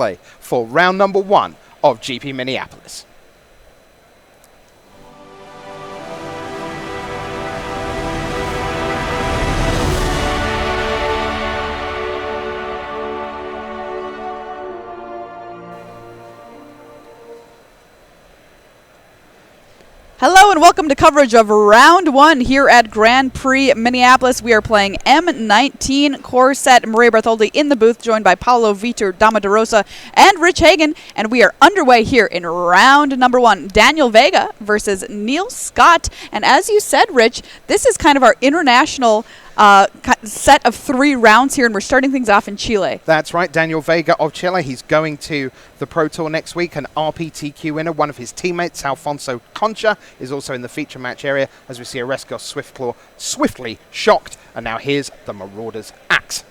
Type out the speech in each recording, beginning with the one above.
play for round number 1 of GP Minneapolis. Hello and welcome to coverage of Round 1 here at Grand Prix Minneapolis. We are playing M19 core set. Maria Bartholdi in the booth, joined by Paolo Vitor, Dama DeRosa, and Rich Hagan. And we are underway here in round number 1. Daniel Vega versus Neil Scott. And as you said, Rich, this is kind of our international set of 3 rounds here, and we're starting things off in Chile. That's right, Daniel Vega of Chile. He's going to the Pro Tour next week, an RPTQ winner. One of his teammates, Alfonso Concha, is also in the feature match area, as we see Oresco Swiftclaw swiftly shocked. And now here's the Marauder's axe.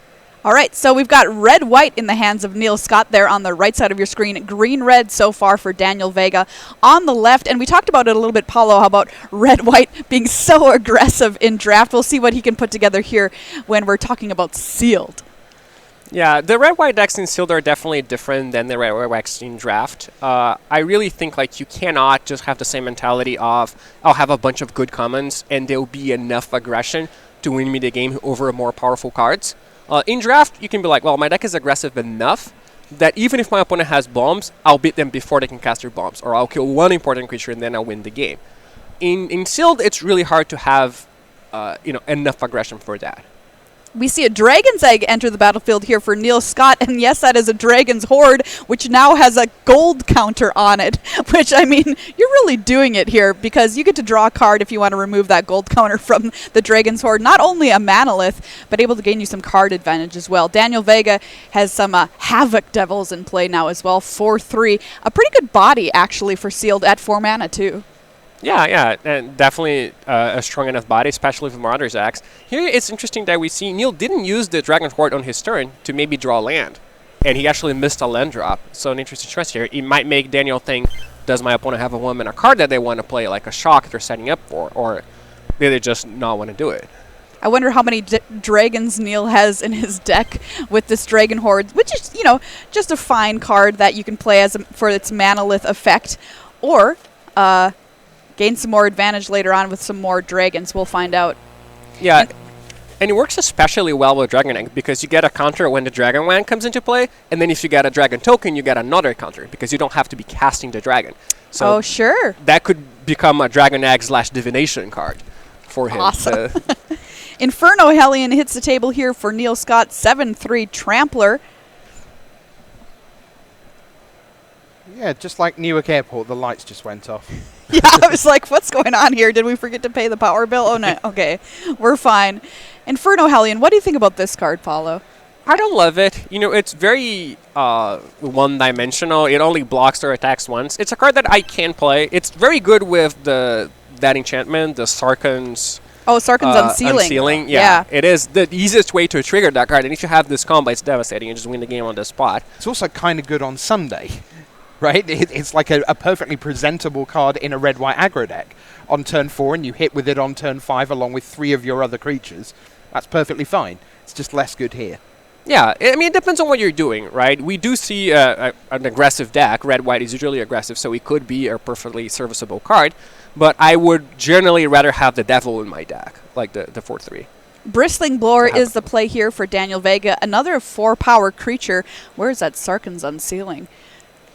All right, so we've got red-white in the hands of Neil Scott there on the right side of your screen. Green-red so far for Daniel Vega on the left. And we talked about it a little bit, Paulo, how about red-white being so aggressive in draft. We'll see what he can put together here when we're talking about sealed. Yeah, the red-white decks in sealed are definitely different than the red-white decks in draft. I really think you cannot just have the same mentality of, I'll have a bunch of good commons and there'll be enough aggression to win me the game over more powerful cards. In draft, you can be like, well, my deck is aggressive enough that even if my opponent has bombs, I'll beat them before they can cast their bombs, or I'll kill one important creature and then I'll win the game. In sealed, it's really hard to have enough aggression for that. We see a Dragon's Egg enter the battlefield here for Neil Scott, and yes, that is a Dragon's Hoard, which now has a gold counter on it, which, I mean, you're really doing it here, because you get to draw a card if you want to remove that gold counter from the Dragon's Hoard. Not only a Manolith, but able to gain you some card advantage as well. Daniel Vega has some Havoc Devils in play now as well, 4-3. A pretty good body, actually, for sealed at 4 mana, too. Yeah, and definitely a strong enough body, especially with Marauder's Axe. Here it's interesting that we see Neil didn't use the Dragon's Hoard on his turn to maybe draw land, and he actually missed a land drop. So an interesting choice here. It might make Daniel think, does my opponent have a 1-mana card that they want to play, like a Shock they're setting up for, or do they just not want to do it? I wonder how many dragons Neil has in his deck with this Dragon Hoard, which is, just a fine card that you can play for its Manolith effect, or gain some more advantage later on with some more dragons. We'll find out. Yeah, and it works especially well with Dragon Egg because you get a counter when the Dragon Wand comes into play, and then if you get a Dragon Token, you get another counter because you don't have to be casting the dragon. So sure. That could become a Dragon Egg / divination card for him. Awesome. Inferno Hellion hits the table here for Neil Scott, 7-3 Trampler. Yeah, just like Newark Airport, the lights just went off. Yeah, I was like, what's going on here? Did we forget to pay the power bill? Oh, no. Okay, we're fine. Inferno Hellion, what do you think about this card, Paulo? I don't love it. It's very one-dimensional. It only blocks or attacks once. It's a card that I can play. It's very good with that enchantment, the Sarkhan's... Oh, Sarkhan's Unsealing. Yeah, it is the easiest way to trigger that card. And if you have this combo, it's devastating. You just win the game on the spot. It's also kind of good on Sunday. Right? It's like a perfectly presentable card in a red-white aggro deck. On turn 4, and you hit with it on turn 5 along with 3 of your other creatures. That's perfectly fine. It's just less good here. Yeah, I mean, it depends on what you're doing, right? We do see an aggressive deck. Red-white is usually aggressive, so it could be a perfectly serviceable card. But I would generally rather have the Devil in my deck, like the 4-3. Bristling Blower is the play here for Daniel Vega. Another 4-power creature. Where is that Sarkhan's Unsealing?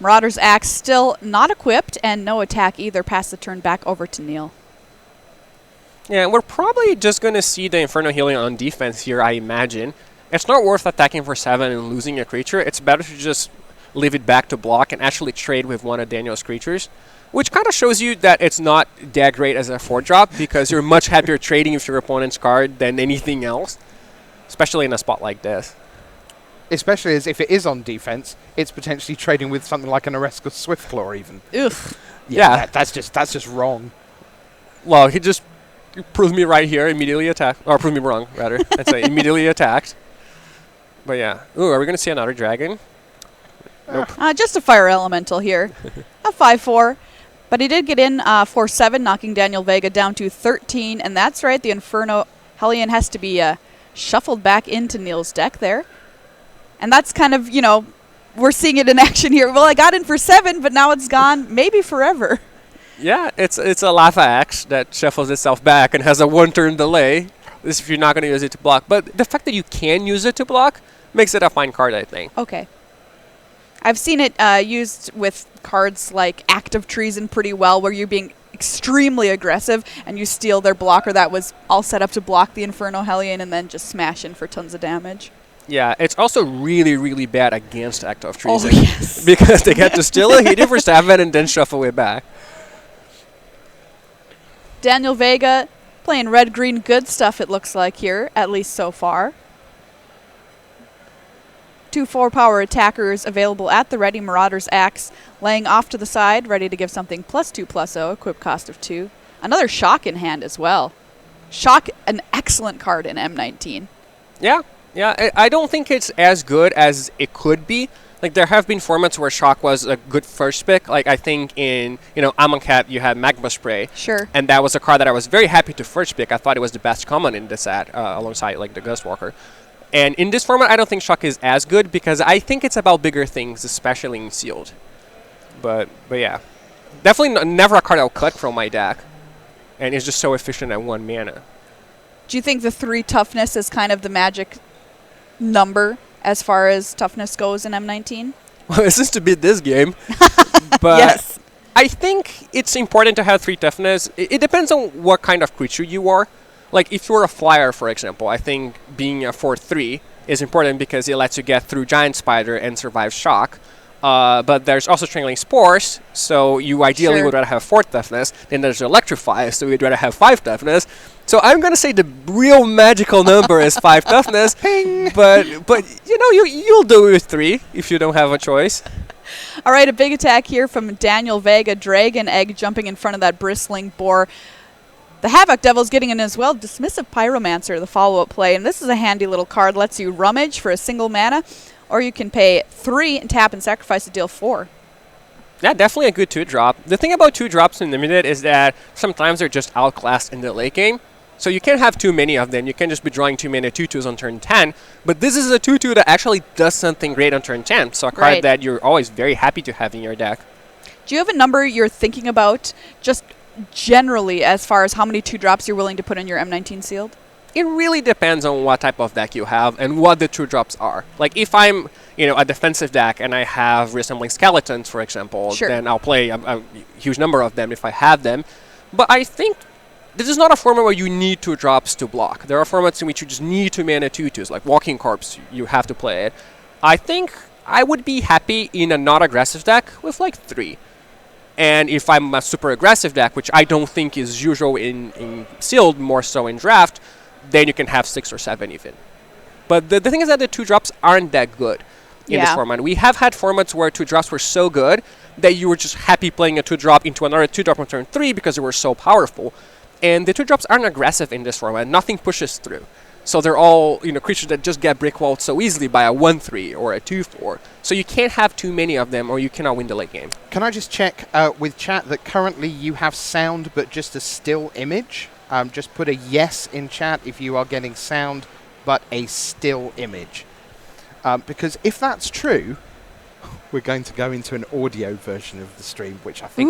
Marauder's Axe still not equipped and no attack either. Pass the turn back over to Neil. Yeah, we're probably just going to see the Inferno Hellion on defense here, I imagine. It's not worth attacking for 7 and losing a creature. It's better to just leave it back to block and actually trade with one of Daniel's creatures, which kind of shows you that it's not that great as a 4-drop because you're much happier trading with your opponent's card than anything else, especially in a spot like this. Especially as if it is on defense, it's potentially trading with something like an Oresco Swiftclaw even. Ugh. Yeah. That's just wrong. Well, he just proved me right here, immediately attacked. Or proved me wrong, rather. I'd say immediately attacked. But yeah. Ooh, are we going to see another dragon? Nope. Just a fire elemental here. A 5-4. But he did get in 4-7, knocking Daniel Vega down to 13. And that's right, the Inferno Hellion has to be shuffled back into Neil's deck there. And that's kind of, we're seeing it in action here. Well, I got in for 7, but now it's gone, maybe forever. Yeah, it's a lava axe that shuffles itself back and has a 1-turn delay. This if you're not going to use it to block. But the fact that you can use it to block makes it a fine card, I think. Okay. I've seen it used with cards like Act of Treason pretty well, where you're being extremely aggressive and you steal their blocker that was all set up to block the Inferno Hellion and then just smash in for tons of damage. Yeah, it's also really, really bad against Act of Treason. Oh, yes. Because they get to steal it, hit it for 7, and then shuffle it back. Daniel Vega playing red-green good stuff, it looks like here, at least so far. 2 4-power attackers available at the ready. Marauder's Axe laying off to the side, ready to give something +2/+0, equip cost of 2. Another Shock in hand as well. Shock, an excellent card in M19. Yeah, I don't think it's as good as it could be. Like, there have been formats where Shock was a good first pick. Like, I think in, Amonkhet, you had Magma Spray. Sure. And that was a card that I was very happy to first pick. I thought it was the best common in this set, alongside, like, the Ghostwalker. And in this format, I don't think Shock is as good because I think it's about bigger things, especially in Sealed. But yeah. Definitely never a card I'll cut from my deck. And it's just so efficient at 1 mana. Do you think the 3 toughness is kind of the magic number as far as toughness goes in M19? Well, it seems to be this game. But yes. I think it's important to have 3 toughness. It depends on what kind of creature you are. Like, if you're a flyer, for example, I think being a 4/3 is important because it lets you get through Giant Spider and survive Shock. But there's also Strangling Spores, so you ideally would rather have 4 toughness. Then there's Electrify, so you'd rather have 5 toughness. So I'm going to say the real magical number is 5 toughness. Ping! But you'll do it with 3 if you don't have a choice. All right, a big attack here from Daniel Vega. Dragon Egg jumping in front of that Bristling Boar. The Havoc Devil's getting in as well. Dismissive Pyromancer, the follow-up play. And this is a handy little card. Lets you rummage for a single mana, or you can pay 3 and tap and sacrifice to deal 4. Yeah, definitely a good 2-drop. The thing about 2-drops in Limited is that sometimes they're just outclassed in the late game. So you can't have too many of them. You can't just be drawing 2 mana 2/2s on turn 10. But this is a 2/2 that actually does something great on turn 10. So a card that you're always very happy to have in your deck. Do you have a number you're thinking about just generally as far as how many 2-drops you're willing to put in your M19 Sealed? It really depends on what type of deck you have and what the 2-drops are. Like, if I'm, a defensive deck and I have Reassembling Skeletons, for example, then I'll play a huge number of them if I have them. But I think this is not a format where you need 2-drops to block. There are formats in which you just need 2 mana 2/2s, like Walking Corpse, you have to play it. I think I would be happy in a not aggressive deck with like 3. And if I'm a super aggressive deck, which I don't think is usual in Sealed, more so in Draft, then you can have 6 or 7 even. But the thing is that the 2-drops aren't that good in this format. We have had formats where 2-drops were so good that you were just happy playing a 2-drop into another 2-drop on turn 3 because they were so powerful. And the 2-drops aren't aggressive in this format. Nothing pushes through. So they're all creatures that just get brickwalled so easily by a 1/3 or a 2/4. So you can't have too many of them or you cannot win the late game. Can I just check with chat that currently you have sound but just a still image? Just put a yes in chat if you are getting sound but a still image. Because if that's true, we're going to go into an audio version of the stream, which I think...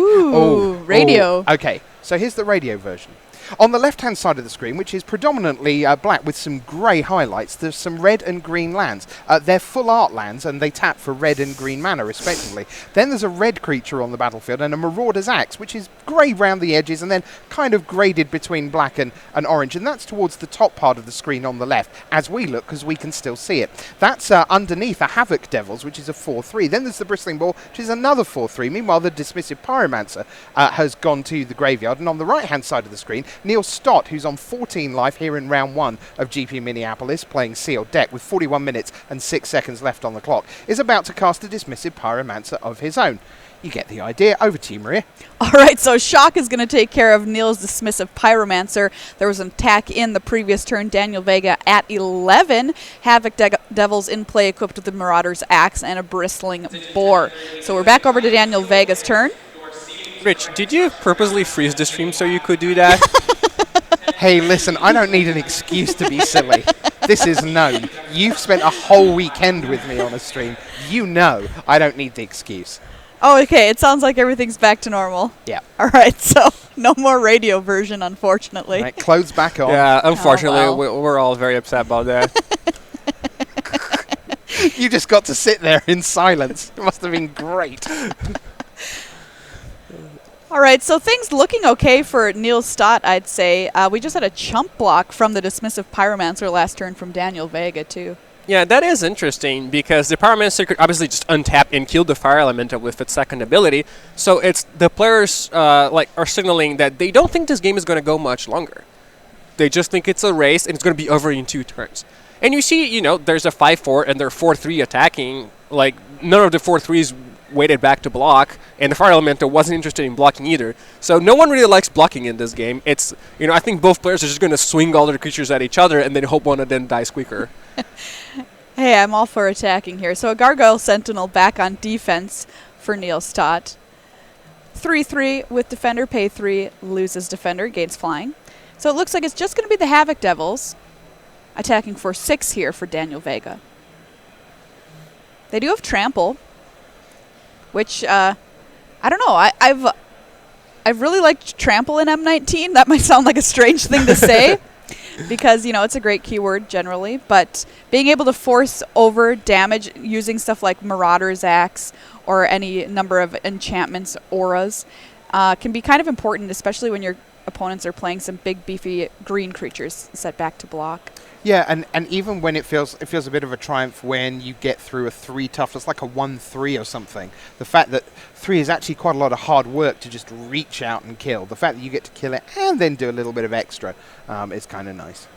radio. Okay, so here's the radio version. On the left-hand side of the screen, which is predominantly black with some grey highlights, there's some red and green lands. They're full art lands, and they tap for red and green mana, respectively. Then there's a red creature on the battlefield and a Marauder's Axe, which is grey round the edges and then kind of graded between black and orange. And that's towards the top part of the screen on the left, as we look, because we can still see it. That's underneath a Havoc Devils, which is a 4/3. Then there's the Bristling Ball, which is another 4/3. Meanwhile, the Dismissive Pyromancer has gone to the graveyard. And on the right-hand side of the screen, Neil Stott, who's on 14 life here in round 1 of GP Minneapolis, playing Sealed deck with 41 minutes and 6 seconds left on the clock, is about to cast a Dismissive Pyromancer of his own. You get the idea. Over to you, Maria. All right, so Shock is going to take care of Neil's Dismissive Pyromancer. There was an attack in the previous turn. Daniel Vega at 11. Havoc Devils in play, equipped with the Marauder's Axe and a Bristling Boar. So we're back over to Daniel Vega's turn. Rich, did you purposely freeze the stream so you could do that? Hey, listen, I don't need an excuse to be silly. This is known. You've spent a whole weekend with me on a stream. You know I don't need the excuse. Oh, okay. It sounds like everything's back to normal. Yeah. All right. So no more radio version, unfortunately. Right, clothes back on. Yeah, unfortunately, Oh, well. we're all very upset about that. You just got to sit there in silence. It must have been great. All right. So things looking okay for Neil Stott, I'd say. We just had a chump block from the dismissive Pyromancer last turn from Daniel Vega, too. Yeah, that is interesting because the Pyromancer could obviously just untap and kill the Fire Elemental with its second ability. So it's the players are signaling that they don't think this game is going to go much longer. They just think it's a race and it's going to be over in 2 turns. And you see, there's a 5-4 and they're 4-3 attacking. Like, none of the 4-3s waited back to block, and the Fire Elemental wasn't interested in blocking either. So no one really likes blocking in this game. It's, I think both players are just going to swing all their creatures at each other and then hope one of them dies quicker. Hey, I'm all for attacking here. So a Gargoyle Sentinel back on defense for Neil Stott. 3-3 with Defender, pay 3, loses Defender, gains flying. So it looks like it's just going to be the Havoc Devils attacking for 6 here for Daniel Vega. They do have Trample, which, I don't know, I've really liked Trample in M19. That might sound like a strange thing to say. Because, it's a great keyword generally, but being able to force over damage using stuff like Marauder's Axe or any number of enchantments, auras, can be kind of important, especially when your opponents are playing some big, beefy green creatures set back to block. Yeah, and even when it feels a bit of a triumph when you get through a 3 toughness, like a 1-3 or something. The fact that 3 is actually quite a lot of hard work to just reach out and kill. The fact that you get to kill it and then do a little bit of extra is kind of nice.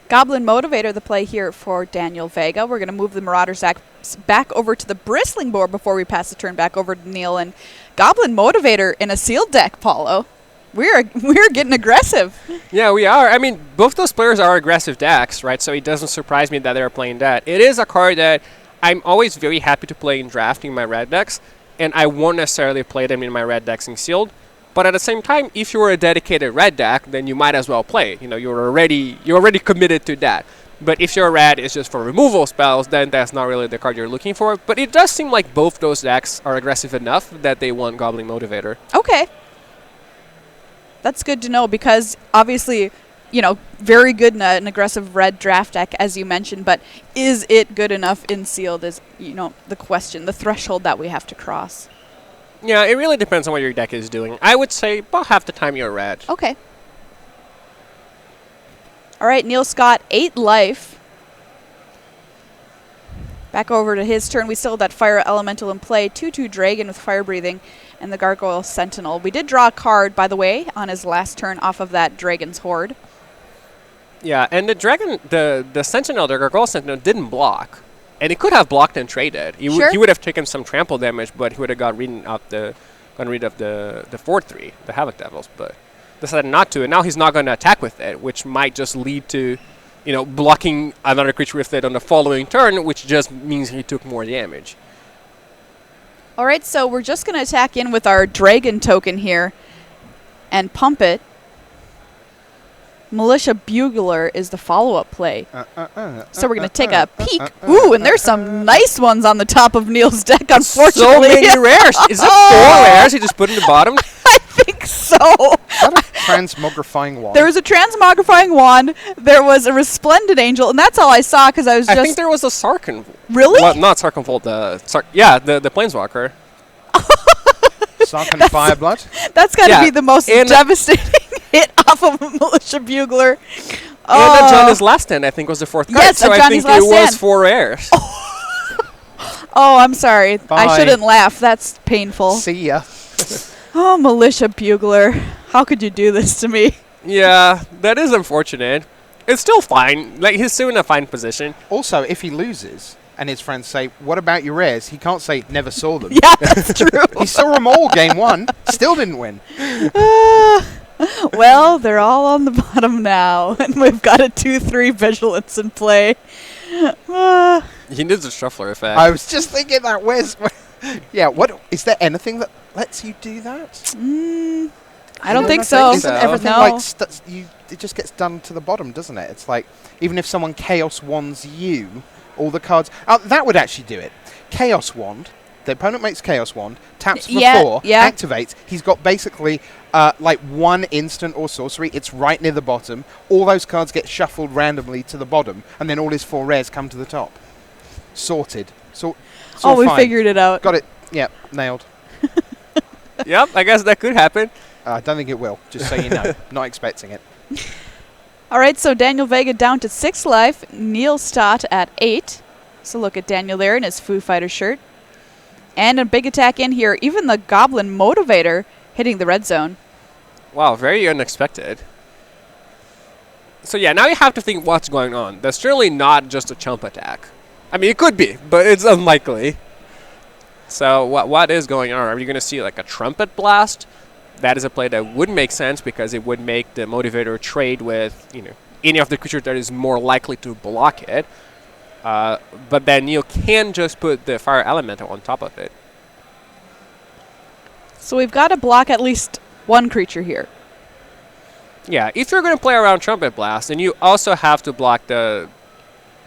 Goblin Motivator, the play here for Daniel Vega. We're going to move the Marauder's Axe back over to the Bristling Boar before we pass the turn back over to Neil. And Goblin Motivator in a sealed deck, Paulo. We're getting aggressive. Yeah, we are. I mean, both those players are aggressive decks, right? So it doesn't surprise me that they're playing that. It is a card that I'm always very happy to play in drafting my red decks, and I won't necessarily play them in my red decks in sealed. But at the same time, if you're a dedicated red deck, then you might as well play it. You're already committed to that. But if your red is just for removal spells, then that's not really the card you're looking for. But it does seem like both those decks are aggressive enough that they want Goblin Motivator. Okay. That's good to know because obviously, very good in an aggressive red draft deck, as you mentioned, but is it good enough in sealed is, the question, the threshold that we have to cross. Yeah, it really depends on what your deck is doing. I would say about half the time you're red. Okay. All right, Neil Scott, 8 life. Back over to his turn. We still have that Fire Elemental in play. 2/2 Dragon with Fire Breathing and the Gargoyle Sentinel. We did draw a card, by the way, on his last turn off of that Dragon's Horde. Yeah, and the Dragon, the Sentinel, the Gargoyle Sentinel didn't block. And he could have blocked and traded. He would have taken some trample damage, but he would have got rid of the 4-3, the Havoc Devils, but decided not to. And now he's not going to attack with it, which might just lead to, blocking another creature with it on the following turn, which just means he took more damage. All right, so we're just going to attack in with our Dragon token here and pump it. Militia Bugler is the follow-up play. So we're going to take a peek. Ooh, and there's some nice ones on the top of Neil's deck, unfortunately. So many rares. Is it 4 rares he just put in the bottom? I think so. Is that a transmogrifying wand? There was a transmogrifying wand. There was a resplendent angel, and that's all I saw because I was just... I think there was a Sarkhan. Really? Well, not Sarkhanvolt. The Planeswalker. Sarkhan Fireblood? That's got to be the most devastating hit off of a Militia Bugler. And Johnny's Last Stand, I think, was the 4th card. Yes, so I think it was 4 rares. Oh, I'm sorry. Bye. I shouldn't laugh. That's painful. See ya. Oh, Militia Bugler. How could you do this to me? Yeah, that is unfortunate. It's still fine. Like, he's still in a fine position. Also, if he loses and his friends say, what about your rares? He can't say, never saw them. Yeah, that's true. He saw them all game 1. Still didn't win. Well, they're all on the bottom now. And we've got a 2/3 Vigilance in play. He needs a Shuffler effect. I was just thinking that. Yeah, what is there anything that lets you do that? I don't think so. Isn't everything No. like it just gets done to the bottom, doesn't it? It's like even if someone Chaos Wands you, all the cards. That would actually do it. Chaos Wand. The opponent makes Chaos Wand, taps for 4, activates. He's got basically like 1 instant or sorcery. It's right near the bottom. All those cards get shuffled randomly to the bottom, and then all his 4 rares come to the top. Sorted. We figured it out. Got it. Yep, nailed. Yep, I guess that could happen. I don't think it will, just so you know. Not expecting it. All right, so Daniel Vega down to 6 life. Neil Stott at 8. So look at Daniel there in his Foo Fighter shirt. And a big attack in here. Even the Goblin Motivator hitting the red zone. Wow, very unexpected. So yeah, now you have to think what's going on. That's certainly not just a chump attack. I mean, it could be, but it's unlikely. So what is going on? Are you going to see like a Trumpet Blast? That is a play that would make sense because it would make the Motivator trade with any of the creatures that is more likely to block it. But then Neil can just put the Fire Elemental on top of it. So we've got to block at least one creature here. Yeah, if you're going to play around Trumpet Blast, then you also have to block the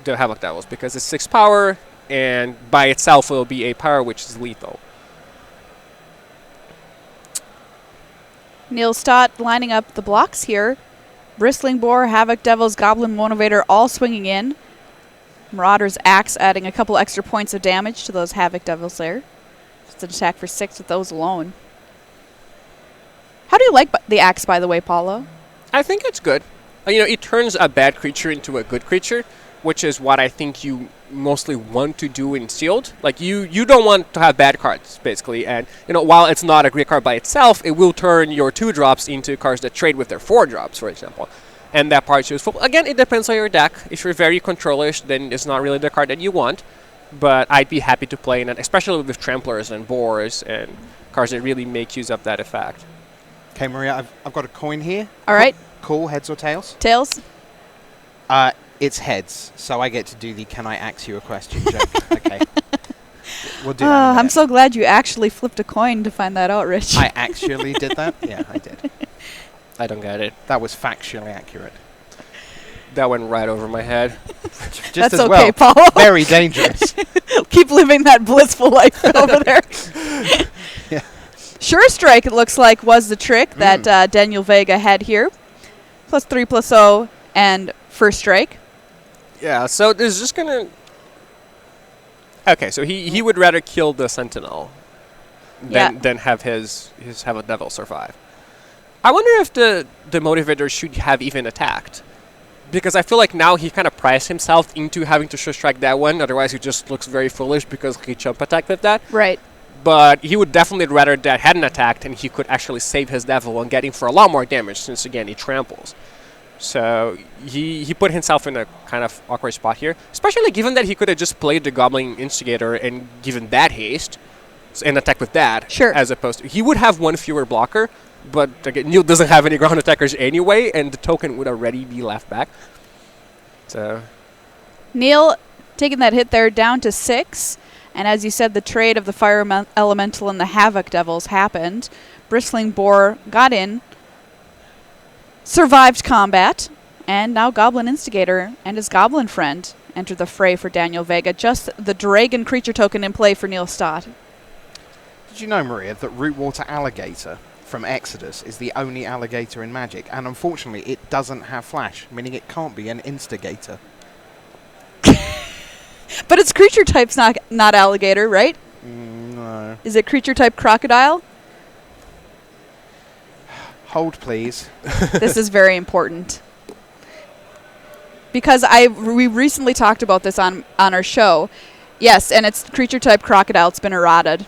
Havoc Devils because it's 6 power, and by itself it will be 8 power, which is lethal. Neil Stott lining up the blocks here. Bristling Boar, Havoc Devils, Goblin Motivator all swinging in. Marauder's Axe adding a couple extra points of damage to those Havoc Devils there. It's an attack for 6 with those alone. How do you like the Axe, by the way, Paulo? I think it's good. It turns a bad creature into a good creature, which is what I think you mostly want to do in Sealed. Like, you don't want to have bad cards, basically. And, while it's not a great card by itself, it will turn your 2-drops into cards that trade with their 4-drops, for example. And that part is useful. Again, it depends on your deck. If you're very controlish, then it's not really the card that you want. But I'd be happy to play in it, especially with Tramplers and Boars and cards that really make use of that effect. Okay, Maria, I've got a coin here. All right. Cool, heads or tails? Tails? It's heads, so I get to do the "Can I ask you a question" joke. Okay. We'll do that in a minute. I'm so glad you actually flipped a coin to find that out, Rich. I actually did that? Yeah, I did. I don't get it. That was factually accurate. That went right over my head. Just That's as okay, well. Paulo. Very dangerous. Keep living that blissful life over there. Yeah. Sure Strike, it looks like, was the trick that Daniel Vega had here. +3/+0 and First Strike. Yeah, so there's just going to... Okay, so he would rather kill the Sentinel than have his have a Devil survive. I wonder if the Motivator should have even attacked. Because I feel like now he kind of priced himself into having to Sure Strike that one. Otherwise, he just looks very foolish because he jump attacked with that. Right. But he would definitely rather that hadn't attacked and he could actually save his Devil and get him for a lot more damage since, again, he tramples. So he put himself in a kind of awkward spot here, especially given that he could have just played the Goblin Instigator and given that haste and attack with that. Sure. As opposed to... He would have one fewer blocker, but again, Neil doesn't have any ground attackers anyway, and the token would already be left back. So... Neil taking that hit there down to 6. And as you said, the trade of the Fire Elemental and the Havoc Devils happened. Bristling Boar got in, survived combat, and now Goblin Instigator and his Goblin friend enter the fray for Daniel Vega. Just the Dragon creature token in play for Neil Stott. Did you know, Maria, that Rootwater Alligator from Exodus is the only alligator in Magic, and unfortunately it doesn't have flash, meaning it can't be an Instigator. But its creature type's not alligator, right? No. Is it creature type crocodile? Hold, please. This is very important. Because we recently talked about this on our show. Yes, and it's creature type crocodile. It's been errated.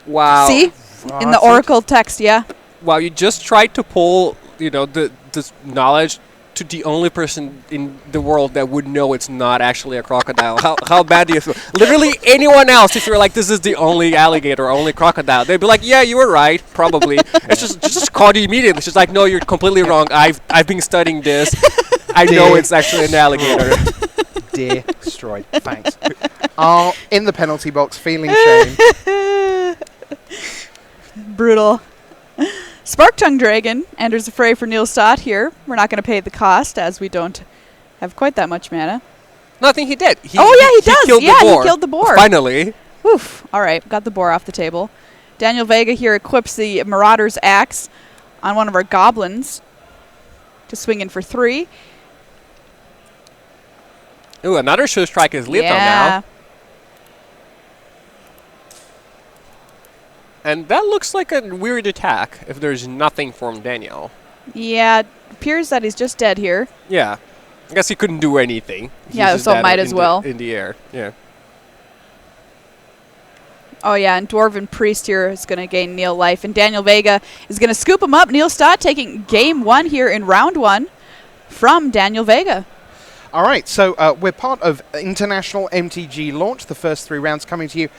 Wow. See? In the Oracle text, yeah. Wow, you just tried to pull, this knowledge to the only person in the world that would know it's not actually a crocodile. How bad do you feel? Literally anyone else, if you're like, this is the only alligator, only crocodile, they'd be like, yeah, you were right, probably. It's just called you immediately. It's just like, no, you're completely wrong. I've been studying this. I know it's actually an alligator. Destroyed. Thanks. In the penalty box, feeling shame. Brutal. Spark Tongue Dragon enters the fray for Neil Stott here. We're not going to pay the cost as we don't have quite that much mana. No, I think he did. He does. Killed He killed the boar. Finally. Oof. All right, got the boar off the table. Daniel Vega here equips the Marauder's Axe on one of our goblins to swing in for 3. Ooh, another Show Strike is lethal now. And that looks like a weird attack if there's nothing from Daniel. Yeah, it appears that he's just dead here. Yeah. I guess he couldn't do anything. Yeah, so might as well. In the air, yeah. Oh, yeah, and Dwarven Priest here is going to gain Neil life. And Daniel Vega is going to scoop him up. Neil Stott taking game 1 here in round 1 from Daniel Vega. All right, so we're part of International MTG launch, the first 3 rounds coming to you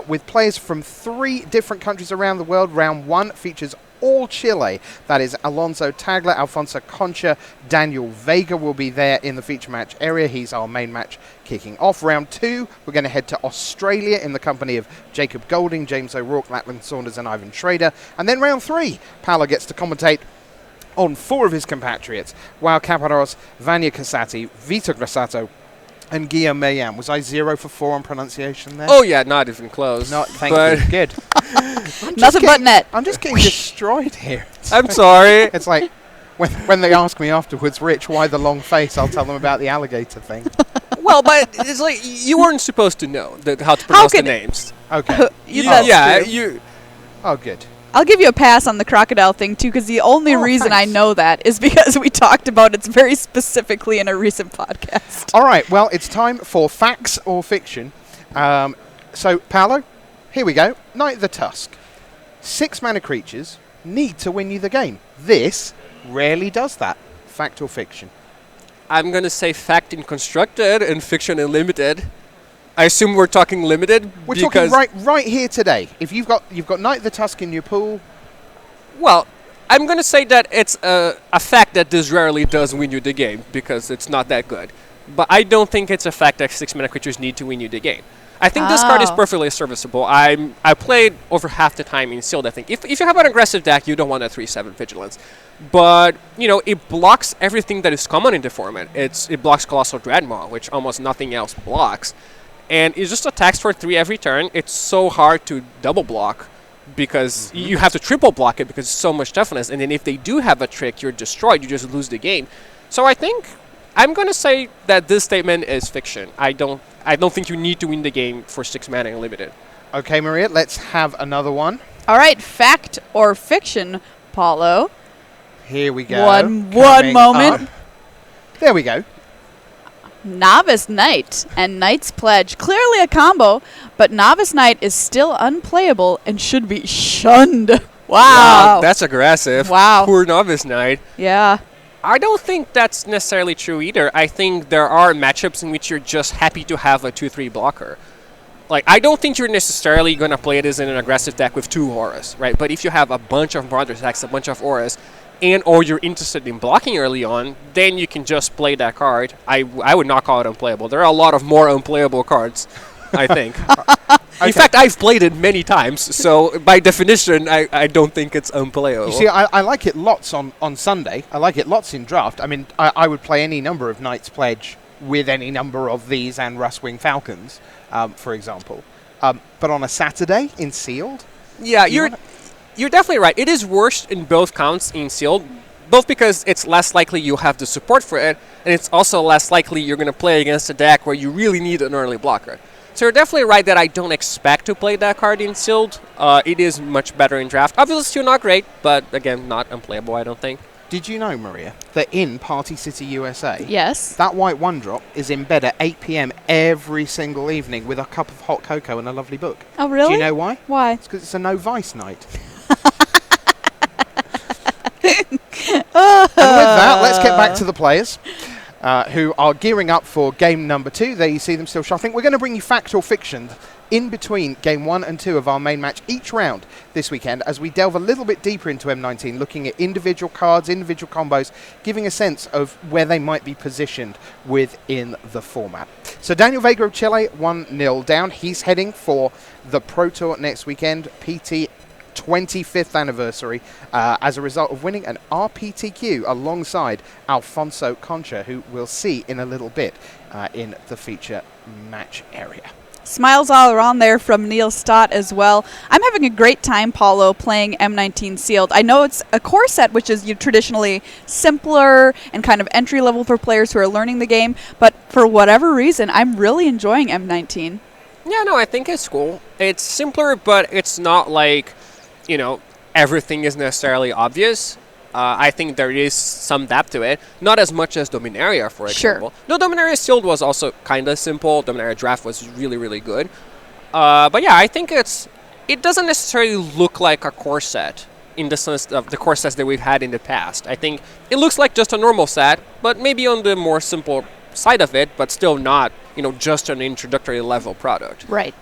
with players from 3 different countries around the world. Round 1 features all Chile. That is Alonso Tagler, Alfonso Concha, Daniel Vega will be there in the feature match area. He's our main match kicking off. Round 2, we're going to head to Australia in the company of Jacob Golding, James O'Rourke, Lachlan Saunders and Ivan Schrader. And then round 3, Paolo gets to commentate on 4 of his compatriots, Wow Caparros, Vanya Casati, Vito Grassato, and Guillaume Mayan. Was I 0 for 4 on pronunciation there? Oh, yeah, not even close. Thank you. Good. Nothing but net. I'm just getting destroyed here. I'm sorry. It's like when they ask me afterwards, Rich, why the long face, I'll tell them about the alligator thing. Well, but it's like you weren't supposed to know how to pronounce the names. Okay. You. Oh, good. I'll give you a pass on the crocodile thing, too, because the only reason I know that is because we talked about it very specifically in a recent podcast. All right, well, it's time for facts or fiction. So, Paolo, here we go. Knight of the Tusk. 6 mana creatures need to win you the game. This rarely does that. Fact or fiction? I'm going to say fact in constructed and fiction in limited. I assume we're talking limited. We're talking right here today. If you've got Knight of the Tusk in your pool. Well, I'm going to say that it's a fact that this rarely does win you the game because it's not that good. But I don't think it's a fact that 6 mana creatures need to win you the game. I think this card is perfectly serviceable. I played over half the time in Sealed, I think. If you have an aggressive deck, you don't want a 3/7 Vigilance. But, it blocks everything that is common in the format. It blocks Colossal Dreadmaw, which almost nothing else blocks. And it just attacks for 3 every turn. It's so hard to double block because you have to triple block it because it's so much toughness. And then if they do have a trick, you're destroyed. You just lose the game. So I think I'm going to say that this statement is fiction. I don't think you need to win the game for 6 mana unlimited. Okay, Maria, let's have another one. All right, fact or fiction, Paulo. Here we go. One moment. Up. There we go. Novice Knight and Knight's Pledge. Clearly a combo, but Novice Knight is still unplayable and should be shunned. Wow. That's aggressive. Wow. Poor Novice Knight. Yeah. I don't think that's necessarily true either. I think there are matchups in which you're just happy to have a 2/3 blocker. Like, I don't think you're necessarily going to play this in an aggressive deck with 2 auras, right? But if you have a bunch of Brothers decks, a bunch of auras, or you're interested in blocking early on, then you can just play that card. I would not call it unplayable. There are a lot of more unplayable cards, I think. In fact, I've played it many times, so by definition, I don't think it's unplayable. You see, I like it lots on Sunday. I like it lots in draft. I mean, I would play any number of Knight's Pledge with any number of these and Rustwing Falcons, for example. But on a Saturday in Sealed? Yeah, You're definitely right. It is worse in both counts in Sealed, both because it's less likely you'll have the support for it, and it's also less likely you're going to play against a deck where you really need an early blocker. So you're definitely right that I don't expect to play that card in Sealed. It is much better in Draft. Obviously, still not great, but again, not unplayable, I don't think. Did you know, Maria, that in Party City, USA, yes, that white 1-drop is in bed at 8 p.m. every single evening with a cup of hot cocoa and a lovely book? Oh, really? Do you know why? Why? It's because it's a no vice night. And with that, let's get back to the players who are gearing up for game number 2. There you see them still shuffling. We're going to bring you fact or fiction in between game 1 and 2 of our main match each round this weekend as we delve a little bit deeper into M19, looking at individual cards, individual combos, giving a sense of where they might be positioned within the format. So Daniel Vega of Chile, 1-0 down. He's heading for the Pro Tour next weekend. PT 25th anniversary as a result of winning an RPTQ alongside Alfonso Concha, who we'll see in a little bit in the feature match area. Smiles all around there from Neil Stott as well. I'm having a great time, Paulo, playing M19 Sealed. I know it's a core set, which is traditionally simpler and kind of entry level for players who are learning the game, but for whatever reason, I'm really enjoying M19. Yeah, no, I think it's cool. It's simpler, but it's not like, everything is necessarily obvious. I think there is some depth to it. Not as much as Dominaria, for example. Sure. No, Dominaria Sealed was also kind of simple. Dominaria Draft was really, really good. But yeah, I think it doesn't necessarily look like a core set in the sense of the core sets that we've had in the past. I think it looks like just a normal set, but maybe on the more simple side of it, but still not, just an introductory level product. Right.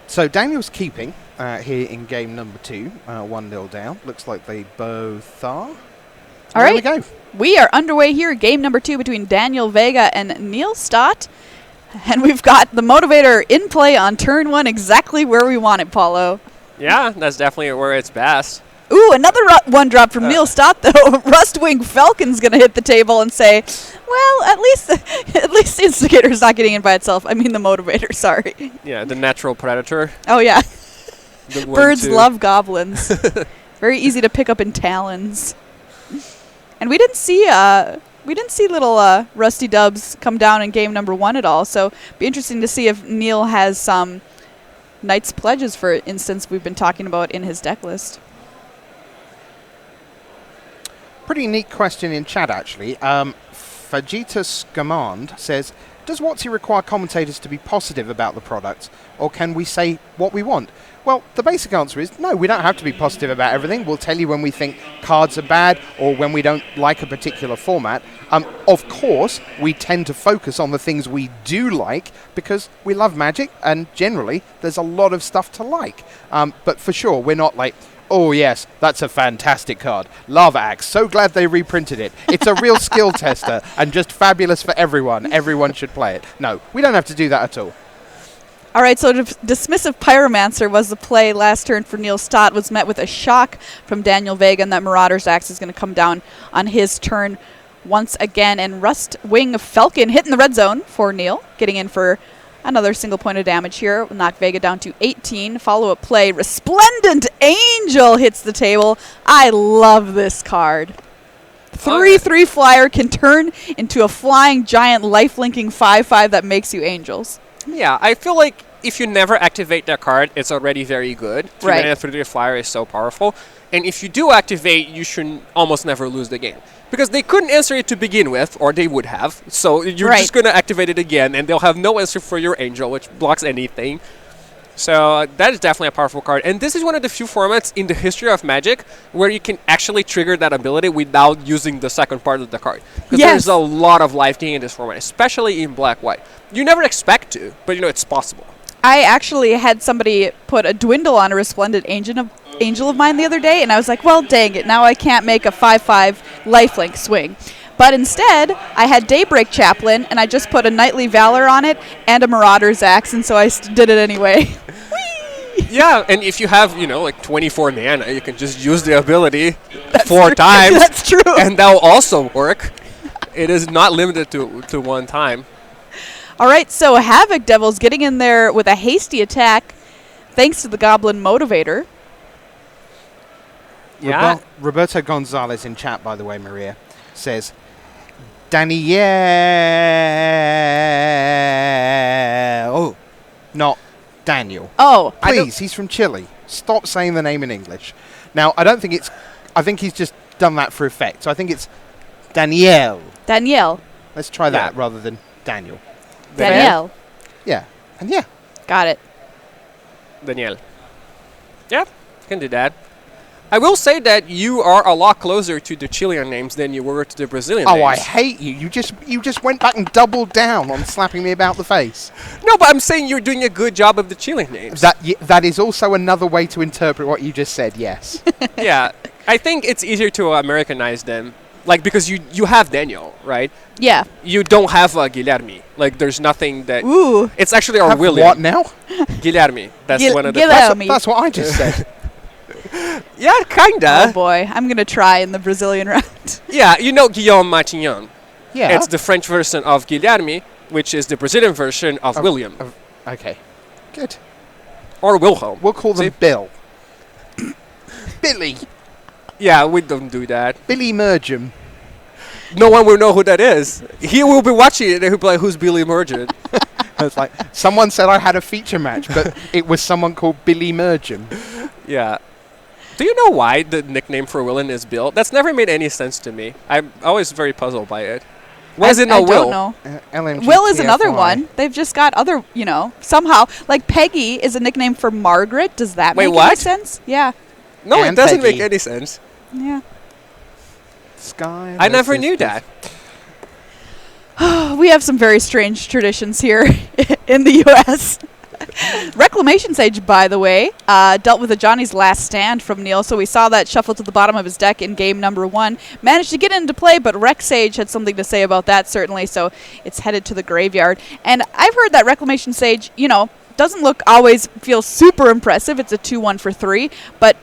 So Daniel's keeping here in game number 2, 1-0 down. Looks like they both are. All right. There we go. We are underway here, game number 2 between Daniel Vega and Neil Stott. And we've got the motivator in play on turn 1 exactly where we want it, Paulo. Yeah, that's definitely where it's best. Ooh, another one drop from Neil Stott, though. Rustwing Falcon's going to hit the table and say, well, at least the Instigator's not getting in by itself. I mean the motivator, sorry. Yeah, the natural predator. Oh, yeah. The Birds 1-2. love goblins. Very easy to pick up in talons. And we didn't see little Rusty Dubs come down in game number 1 at all, so be interesting to see if Neil has some Knight's Pledges, for instance, we've been talking about in his deck list. Pretty neat question in chat, actually. Fajitas Command says, does WotC require commentators to be positive about the product, or can we say what we want? Well, the basic answer is no, we don't have to be positive about everything. We'll tell you when we think cards are bad or when we don't like a particular format. Of course, we tend to focus on the things we do like because we love Magic, and generally there's a lot of stuff to like. But for sure, we're not like, oh yes, that's a fantastic card. Lava Axe, so glad they reprinted it. It's a real skill tester and just fabulous for everyone. Everyone should play it. No, we don't have to do that at all. All right, so Dismissive Pyromancer was the play last turn for Neil Stott, was met with a shock from Daniel Vega, and that Marauder's Axe is going to come down on his turn once again. And Rustwing Falcon hitting the red zone for Neil, getting in for another single point of damage here. Will knock Vega down to 18. Follow-up play, Resplendent Angel hits the table. I love this card. 3/3 flyer can turn into a flying giant life-linking 5/5 that makes you angels. Yeah, I feel like if you never activate that card, it's already very good. 3-mana 3/3 flyer is so powerful. And if you do activate, you should almost never lose the game. Because they couldn't answer it to begin with, or they would have. So you're just going to activate it again, and they'll have no answer for your angel, which blocks anything. So that is definitely a powerful card. And this is one of the few formats in the history of Magic where you can actually trigger that ability without using the second part of the card. Because there's a lot of life gain in this format, especially in black-white. You never expect to, but it's possible. I actually had somebody put a dwindle on a Resplendent Angel of mine the other day, and I was like, well, dang it, now I can't make a 5/5 lifelink swing. But instead, I had Daybreak Chaplain, and I just put a Knightly Valor on it and a Marauder's Axe, and so I did it anyway. Yeah, and if you have, like 24 mana, you can just use the ability 4 times. That's true. And that will also work. It is not limited to one time. All right, so Havoc Devil's getting in there with a hasty attack thanks to the Goblin Motivator. Yeah. Roberto Gonzalez in chat, by the way, Maria, says, Daniel. Oh, not Daniel. Oh. Please, he's from Chile. Stop saying the name in English. Now, I think he's just done that for effect. So I think it's Daniel. Danielle. Let's try that rather than Daniel. Danielle. Yeah. And yeah. Got it. Daniel. Yeah, can do that. I will say that you are a lot closer to the Chilean names than you were to the Brazilian names. Oh, I hate you. You just went back and doubled down on slapping me about the face. No, but I'm saying you're doing a good job of the Chilean names. That is also another way to interpret what you just said, yes. Yeah, I think it's easier to Americanize them. Like, because you have Daniel, right? Yeah. You don't have Guilherme. Like, there's nothing that... Ooh. It's actually our William. What now? Guilherme. That's one of the... Guilherme. That's what I just said. Yeah, kinda. Oh boy, I'm gonna try in the Brazilian round. Yeah, you know Guillaume Matignon. Yeah. It's the French version of Guilherme, which is the Brazilian version of William. Okay. Good. Or Wilhelm. We'll call them See? Bill. Billy. Yeah, we don't do that. Billy Mergem. No one will know who that is. He will be watching it and he'll be like, who's Billy Mergent? It's like, someone said I had a feature match, but it was someone called Billy Mergem. Yeah. Do you know why the nickname for Willen is Bill? That's never made any sense to me. I'm always very puzzled by it. Why is it no I Will? don't know. LMG Will is another TFY. one. They've just got other, somehow. Like Peggy is a nickname for Margaret. Does that Wait, make any what? sense? Yeah. No, And it doesn't Peggy. make any sense. Yeah. Sky. I never versus knew this- that. We have some very strange traditions here in the U.S. Reclamation Sage, by the way, dealt with a Johnny's Last Stand from Neil, so we saw that shuffle to the bottom of his deck in game number 1. Managed to get into play, but Rex Sage had something to say about that, certainly, so it's headed to the graveyard. And I've heard that Reclamation Sage, doesn't always feel super impressive. It's a 2-1 for 3, but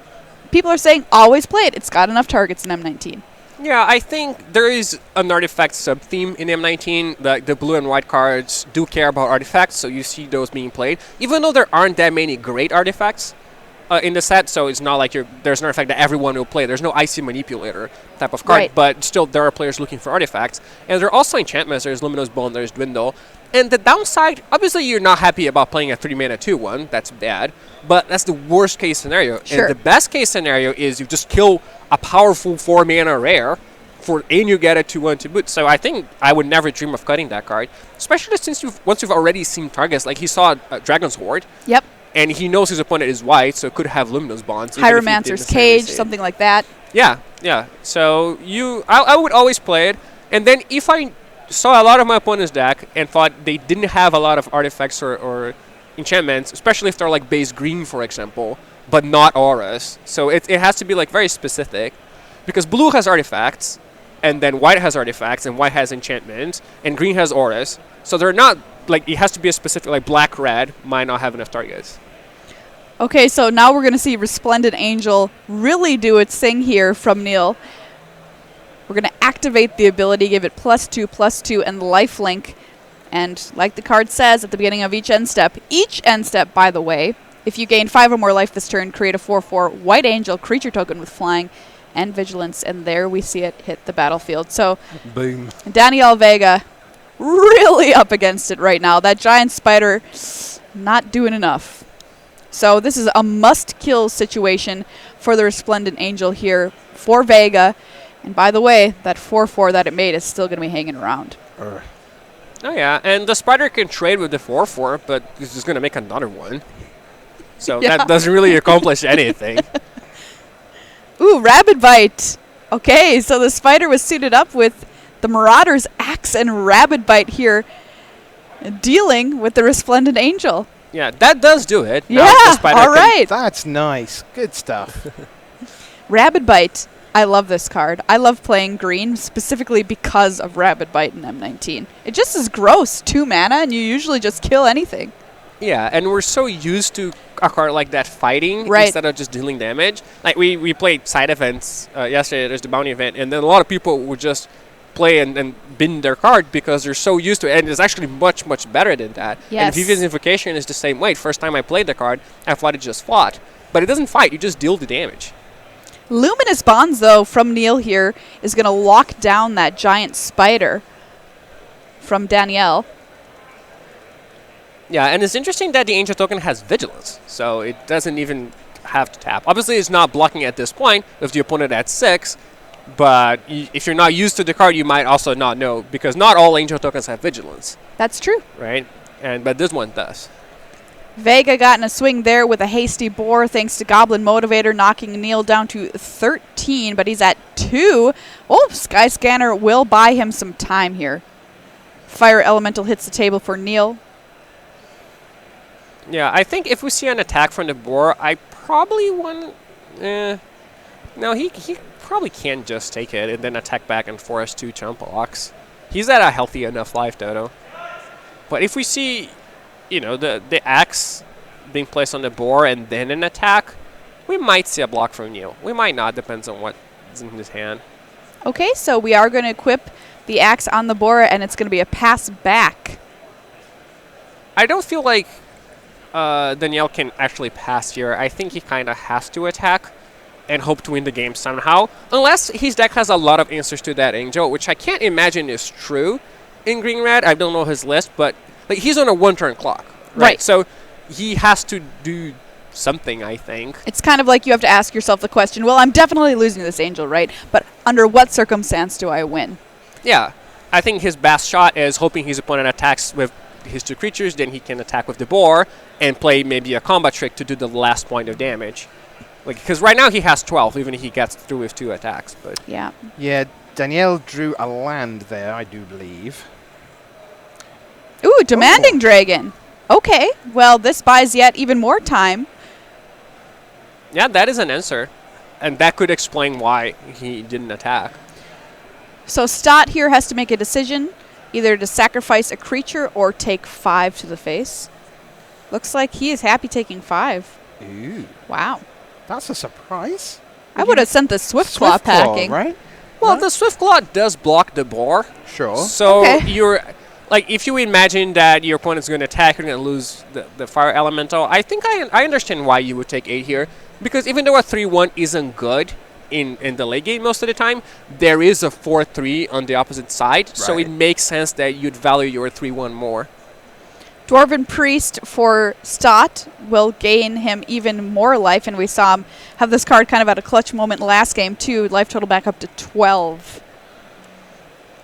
people are saying always play it. It's got enough targets in M19. Yeah, I think there is an artifact sub-theme in M19. The blue and white cards do care about artifacts, so you see those being played. Even though there aren't that many great artifacts in the set, so it's not like there's an artifact that everyone will play. There's no Icy Manipulator type of card, Right. but still there are players looking for artifacts. And there are also enchantments. There's Luminous Bone, there's Dwindle. And the downside, obviously you're not happy about playing a 3-mana 2-1. That's bad. But that's the worst case scenario. Sure. And the best case scenario is you just kill a powerful 4-mana rare and you get a 2-1 to boot. So I think I would never dream of cutting that card. Especially since once you've already seen targets. Like he saw Dragon's Horde. Yep. And he knows his opponent is white, so it could have Luminous Bonds. even if he didn't Pyromancer's necessarily Cage, say it. something like that. Yeah, yeah. So I would always play it. And then if I saw a lot of my opponent's deck and thought they didn't have a lot of artifacts or enchantments, especially if they're like base green, for example, but not auras. So it has to be like very specific, because blue has artifacts, and then white has artifacts, and white has enchantments, and green has auras. So they're not like, it has to be a specific, like black red might not have enough targets. Okay, so now we're going to see Resplendent Angel really do its thing here from Neil. We're going to activate the ability, give it +2/+2, and lifelink. And like the card says at the beginning of each end step, by the way, if you gain 5 or more life this turn, create a 4/4 White Angel creature token with flying and vigilance. And there we see it hit the battlefield. So Boom. Daniel Vega really up against it right now. That giant spider not doing enough. So this is a must-kill situation for the Resplendent Angel here for Vega. And by the way, that 4/4 that it made is still going to be hanging around. Oh yeah, and the spider can trade with the 4/4, but he's just going to make another one. So Yeah. that doesn't really accomplish anything. Ooh, Rabid Bite. Okay, so the spider was suited up with the Marauder's Axe and Rabid Bite here, dealing with the Resplendent Angel. Yeah, that does do it. Now Yeah, the spider all can- right. That's nice. Good stuff. Rabid Bite. I love this card. I love playing green specifically because of Rabid Bite in M19. It just is gross. 2 mana and you usually just kill anything. Yeah, and we're so used to a card like that fighting Right. instead of just dealing damage. Like we played side events yesterday. There's the bounty event, and then a lot of people would just play and bin their card because they're so used to it, and it's actually much better than that. Yes. And Vivian's Invocation is the same way. First time I played the card, I thought it just fought, but it doesn't fight. You just deal the damage. Luminous Bonds, though, from Neil here, is going to lock down that giant spider from Danielle. Yeah, and it's interesting that the Angel token has Vigilance, so it doesn't even have to tap. Obviously, it's not blocking at this point if the opponent at 6, but if you're not used to the card, you might also not know, because not all Angel tokens have Vigilance, That's true. right? But this one does. Vega got in a swing there with a hasty bore thanks to Goblin Motivator, knocking Neil down to 13, but he's at 2. Oh, Sky Scanner will buy him some time here. Fire Elemental hits the table for Neil. Yeah, I think if we see an attack from the board, I probably want... No, he probably can just take it and then attack back and force 2 chump blocks. He's at a healthy enough life, Dodo. But if we see, the axe being placed on the board and then an attack, we might see a block from Neil. We might not, depends on what's in his hand. Okay, so we are going to equip the axe on the board, and it's going to be a pass back. I don't feel like Danielle can actually pass here. I think he kind of has to attack and hope to win the game somehow. Unless his deck has a lot of answers to that Angel, which I can't imagine is true in Green-Red. I don't know his list, but like, he's on a one-turn clock. Right. So he has to do something, I think. It's kind of like you have to ask yourself the question, well, I'm definitely losing this Angel, right? But under what circumstance do I win? Yeah. I think his best shot is hoping his opponent attacks with his 2 creatures, then he can attack with the boar and play maybe a combat trick to do the last point of damage. Like, because right now he has 12, even if he gets through with 2 attacks. But yeah, Danielle drew a land there, I do believe. Ooh, Demanding Dragon. Okay, well, this buys yet even more time. Yeah, that is an answer. And that could explain why he didn't attack. So Stott here has to make a decision, either to sacrifice a creature or take 5 to the face. Looks like he is happy taking 5. Ooh. Wow. That's a surprise. I would have sent the Swiftclaw packing. Right? Well, the Swiftclaw does block the boar. Sure. So Okay. you're... Like, if you imagine that your opponent's going to attack, you're going to lose the Fire Elemental, I think I understand why you would take 8 here. Because even though a 3-1 isn't good in the late game most of the time, there is a 4-3 on the opposite side. Right. So it makes sense that you'd value your 3-1 more. Dwarven Priest for Stott will gain him even more life, and we saw him have this card kind of at a clutch moment last game, too. Life total back up to 12.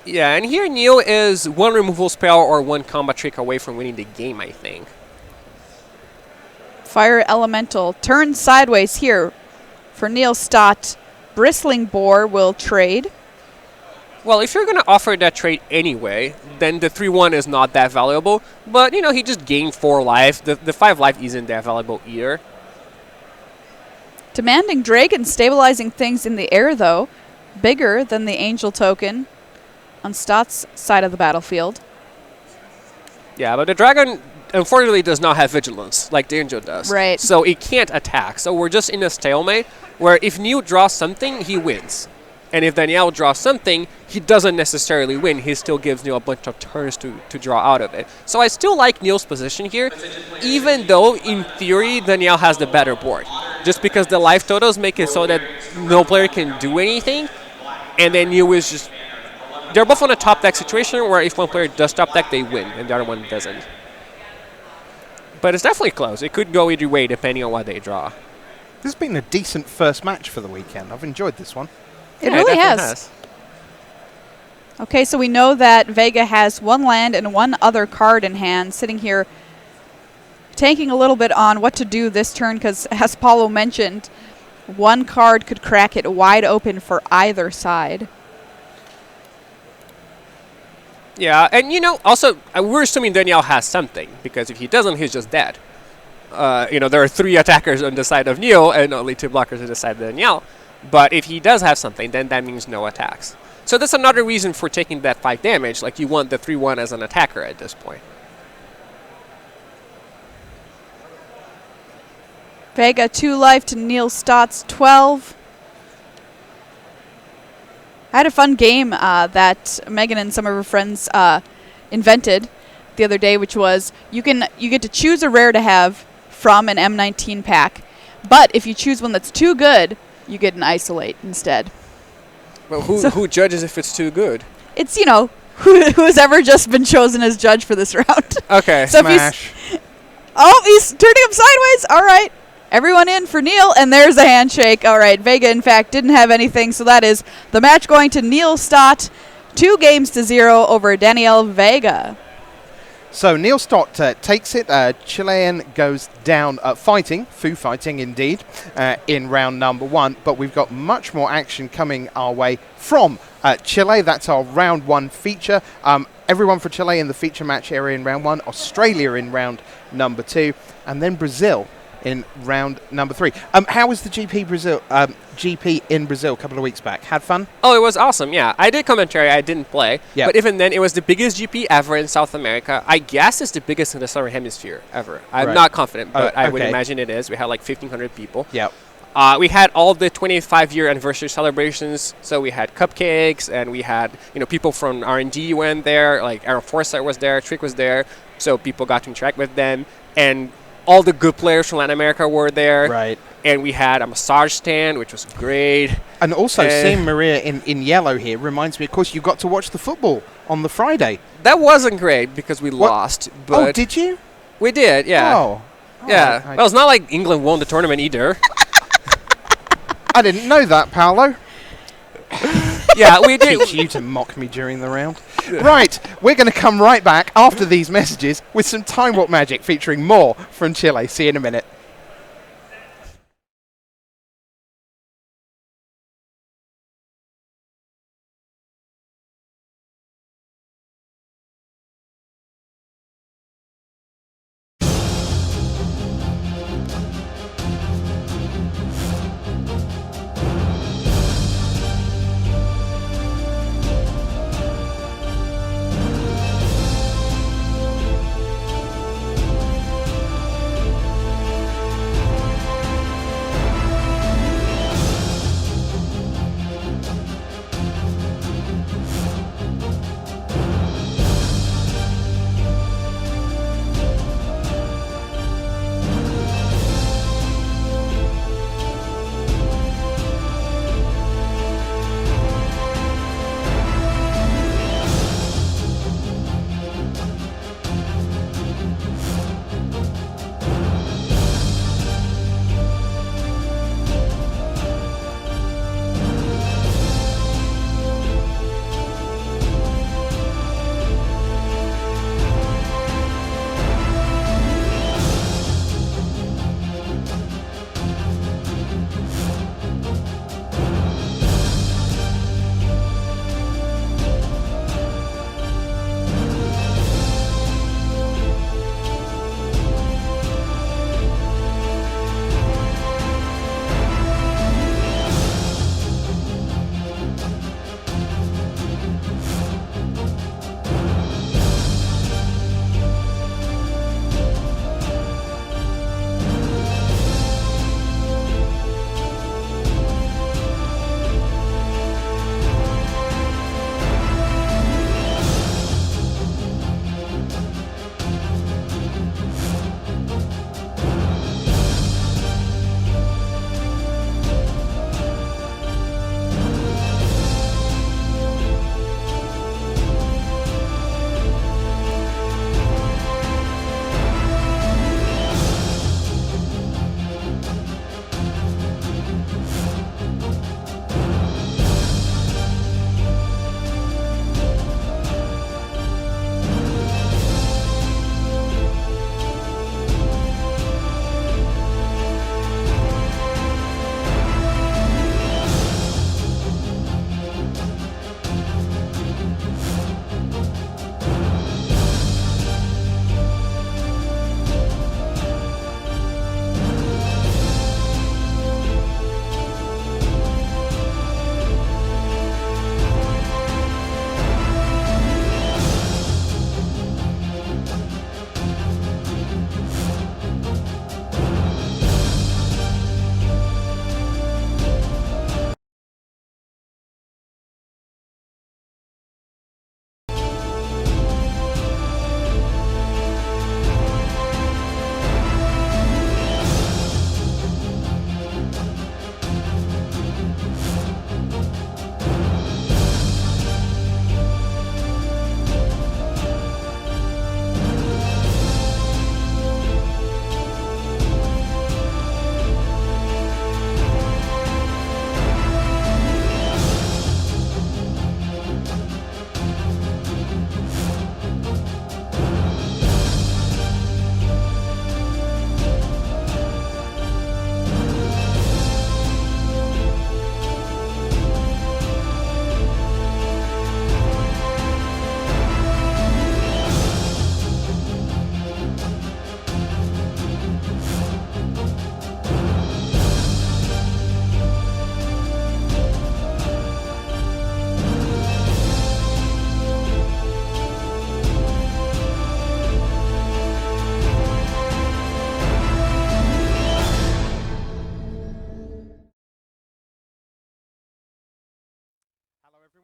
Yeah, and here Neil is 1 removal spell or 1 combat trick away from winning the game, I think. Fire Elemental turns sideways here for Neil Stott. Bristling Boar will trade. Well, if you're going to offer that trade anyway, then the 3-1 is not that valuable. But, you know, he just gained 4 life. The 5 life isn't that valuable either. Demanding Dragon stabilizing things in the air, though. Bigger than the Angel token on Stott's side of the battlefield. Yeah, but the Dragon, unfortunately, does not have Vigilance like the Angel does. Right. So it can't attack. So we're just in a stalemate where if Neil draws something, he wins. And if Danielle draws something, he doesn't necessarily win. He still gives Neil a bunch of turns to draw out of it. So I still like Neil's position here, even though, in theory, Danielle has the better board. Just because the life totals make it so that no player can do anything, and then Neil is just... They're both on a top deck situation where if one player does top deck, they win, and the other one doesn't. But it's definitely close. It could go either way, depending on what they draw. This has been a decent first match for the weekend. I've enjoyed this one. It really has. Okay, so we know that Vega has 1 land and 1 other card in hand, sitting here tanking a little bit on what to do this turn, because as Paulo mentioned, 1 card could crack it wide open for either side. Yeah, and you know, also, we're assuming Danielle has something, because if he doesn't, he's just dead. You know, there are 3 attackers on the side of Neil and only 2 blockers on the side of Danielle. But if he does have something, then that means no attacks. So that's another reason for taking that 5 damage. Like, you want the 3-1 as an attacker at this point. Vega 2 life to Neil Stott's 12. I had a fun game that Megan and some of her friends invented the other day, which was you get to choose a rare to have from an M19 pack, but if you choose one that's too good, you get an isolate instead. Well, who judges if it's too good? It's, you know, who's ever just been chosen as judge for this round. Okay. So Smash. He's turning him sideways. All right. Everyone in for Neil, and there's a handshake. All right. Vega, in fact, didn't have anything, so that is the match going to Neil Stott, 2-0 over Danielle Vega. So Neil Stott takes it. Chilean goes down fighting indeed, in round number 1. But we've got much more action coming our way from Chile. That's our round 1 feature. Everyone for Chile in the feature match area in round 1. Australia in round number 2. And then Brazil in round number 3. How was the GP in Brazil a couple of weeks back? Had fun? Oh, it was awesome, yeah. I did commentary, I didn't play. Yep. But even then, it was the biggest GP ever in South America. I guess it's the biggest in the Southern Hemisphere ever. I'm Right. not confident, but I would okay. imagine it is. We had like 1,500 people. Yep. We had all the 25-year anniversary celebrations. So we had cupcakes, and we had people from R&D went there. Like Aaron Forsythe was there, Trick was there. So people got to interact with them, and all the good players from Latin America were there. Right. And we had a massage stand, which was great. And also, seeing Maria in yellow here reminds me, of course, you got to watch the football on the Friday. That wasn't great because we lost. But did you? We did, yeah. Oh. Yeah. Well, it's not like England won the tournament either. I didn't know that, Paolo. Yeah, we did. Teach you to mock me during the round. Right, we're going to come right back after these messages with some Time Warp Magic featuring more from Chile. See you in a minute.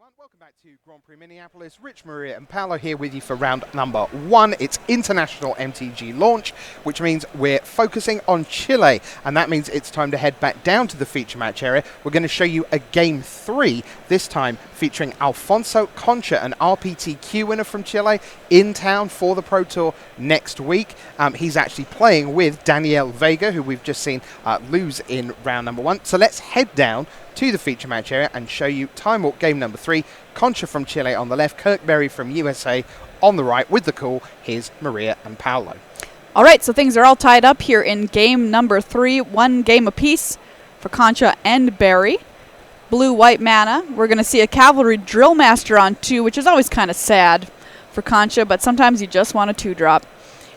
Welcome back to Grand Prix Minneapolis. Rich, Maria and Paolo here with you for round number 1. It's International MTG launch, which means we're focusing on Chile, and that means it's time to head back down to the feature match area. We're going to show you a Game 3, this time featuring Alfonso Concha, an RPTQ winner from Chile, in town for the Pro Tour next week. He's actually playing with Daniel Vega, who we've just seen lose in round number 1. So let's head down to the feature match area and show you Time Walk game number 3. Concha from Chile on the left, Kirkberry from USA on the right. With the call, here's Maria and Paolo. All right, so things are all tied up here in game number 3. 1 game apiece for Concha and Barry. Blue-white mana. We're going to see a Cavalry Drill Master on 2, which is always kind of sad for Concha, but sometimes you just want a 2-drop.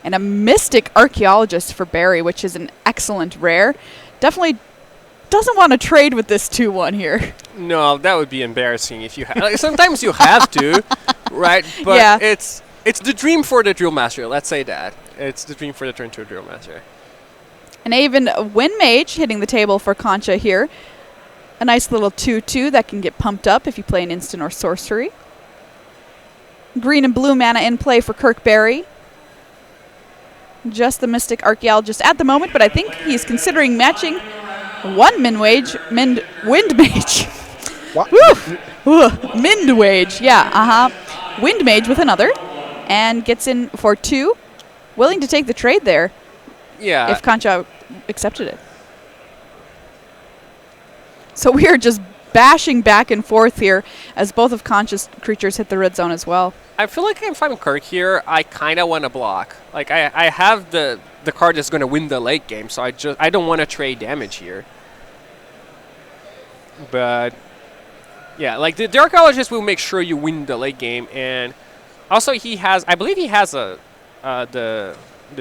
And a Mystic Archaeologist for Barry, which is an excellent rare. Definitely doesn't want to trade with this 2-1 here. No, that would be embarrassing if you have. Sometimes you have to, right? But yeah. It's the dream for the Drill Master. Let's say that. It's the dream for the turn 2 Drill Master. And even Wind Mage hitting the table for Concha here. A nice little 2-2 that can get pumped up if you play an instant or sorcery. Green and blue mana in play for Kirkberry. Just the Mystic Archaeologist at the moment, but I think he's considering matching one Wind Mage. What? Mind Wage, yeah, Wind Mage with another, and gets in for 2. Willing to take the trade there. Yeah. If Concha accepted it. So we are just bashing back and forth here as both of Concha's creatures hit the red zone as well. I feel like if I'm Kirk here, I kind of want to block. Like I have the card that's going to win the late game, so I don't want to trade damage here. But yeah, like the Archaeologist will make sure you win the late game, and also I believe he has the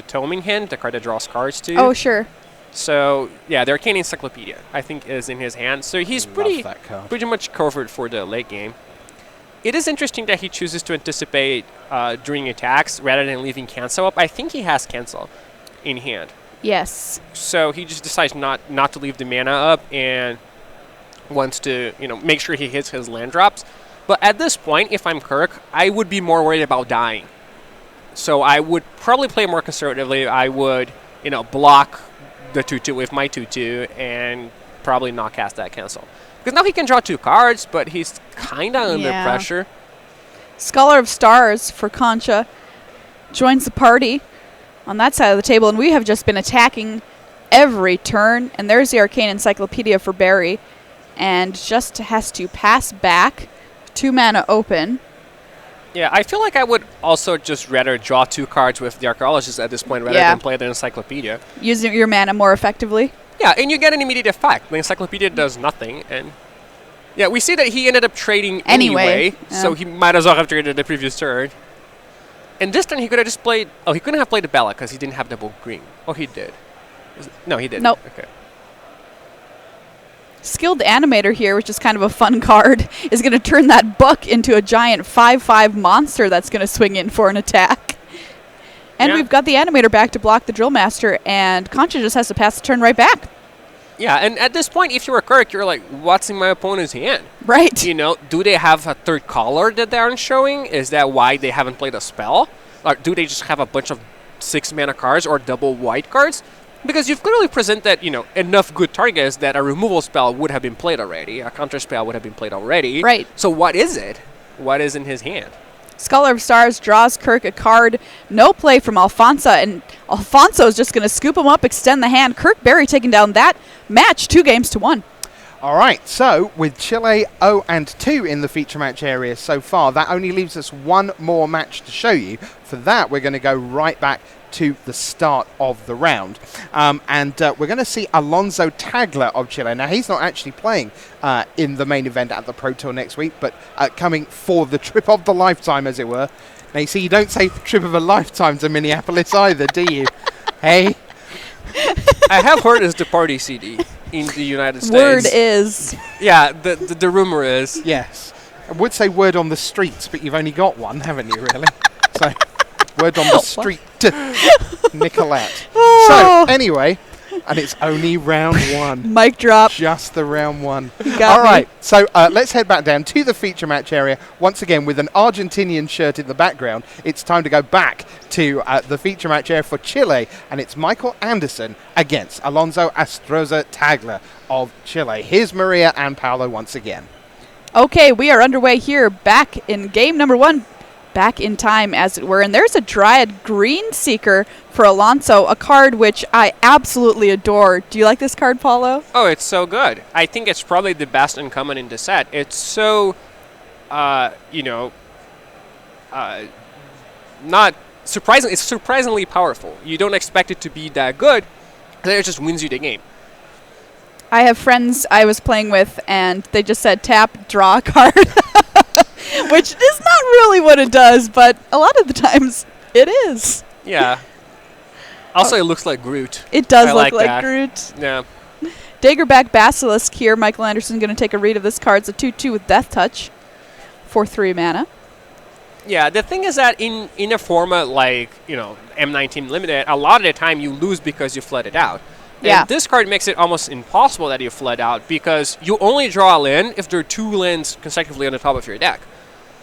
Toming Hand, the card that draws cards too. Oh sure. So yeah, the Arcane Encyclopedia I think is in his hand, so he's pretty much covered for the late game. It is interesting that he chooses to anticipate during attacks rather than leaving cancel up. I think he has cancel in hand. Yes. So he just decides not to leave the mana up and wants to make sure he hits his land drops. But at this point, if I'm Kirk, I would be more worried about dying. So I would probably play more conservatively. I would block the 2-2 with my 2-2 and probably not cast that cancel. Because now he can draw 2 cards, but he's kind of under pressure. Scholar of Stars for Concha joins the party on that side of the table, and we have just been attacking every turn. And there's the Arcane Encyclopedia for Barry, and just has to pass back. 2 mana open. Yeah, I feel like I would also just rather draw 2 cards with the Archaeologist at this point rather than play the Encyclopedia. Using your mana more effectively. Yeah, and you get an immediate effect. The Encyclopedia does nothing, and yeah, we see that he ended up trading anyway, so he might as well have traded the previous turn. And this turn he could have just played. Oh, he couldn't have played the Bella because he didn't have double green. Oh, he did. No, he didn't. Nope. Okay. Skilled Animator here, which is kind of a fun card, is going to turn that Buck into a giant 5/5 monster that's going to swing in for an attack. And we've got the Animator back to block the Drill Master, and Concha just has to pass the turn right back. Yeah, and at this point, if you're a Kirk, you're like, what's in my opponent's hand? Right. Do they have a 3rd color that they aren't showing? Is that why they haven't played a spell? Or do they just have a bunch of 6 mana cards or double white cards? Because you've clearly presented, enough good targets that a removal spell would have been played already. A counter spell would have been played already. Right. So what is it? What is in his hand? Scholar of Stars draws Kirk a card. No play from Alfonso, and Alfonso is just going to scoop him up, extend the hand. Kirkberry taking down that match 2-1. All right, so with Chile 0-2 in the feature match area so far, that only leaves us 1 more match to show you. For that, we're going to go right back to the start of the round. And we're going to see Alonso Tagler of Chile. Now, he's not actually playing in the main event at the Pro Tour next week, but coming for the trip of the lifetime, as it were. Now, you see, you don't say trip of a lifetime to Minneapolis either, do you? Hey? I have heard it's the party CD in the United States. Word is. Yeah, the rumor is. Yes. I would say word on the streets, but you've only got one, haven't you, really? So, word on the street, Nicolette. So, anyway, And it's only round one. Mic drop. Just the round one. You got All me. right, so let's head back down to the feature match area. Once again, with an Argentinian shirt in the background, it's time to go back to the feature match area for Chile, and it's Michael Anderson against Alonso Astroza Tagler of Chile. Here's Maria and Paolo once again. Okay, we are underway here, back in game number 1. Back in time, as it were. And there's a Dryad Green Seeker for Alonso, a card which I absolutely adore. Do you like this card, Paulo? Oh, it's so good. I think it's probably the best uncommon in the set. It's so, not surprising. It's surprisingly powerful. You don't expect it to be that good, and then it just wins you the game. I have friends I was playing with, and they just said, tap, draw a card. Which is not really what it does, but a lot of the times it is. Yeah. Also, it looks like Groot. It does I look like that. Groot. Yeah. Daggerback Basilisk here. Michael Anderson going to take a read of this card. It's a 2/2 with Death Touch for 3 mana. Yeah, the thing is that in a format like, M19 Limited, a lot of the time you lose because you flood it out. Yeah. And this card makes it almost impossible that you flood out because you only draw a land if there are 2 lands consecutively on the top of your deck.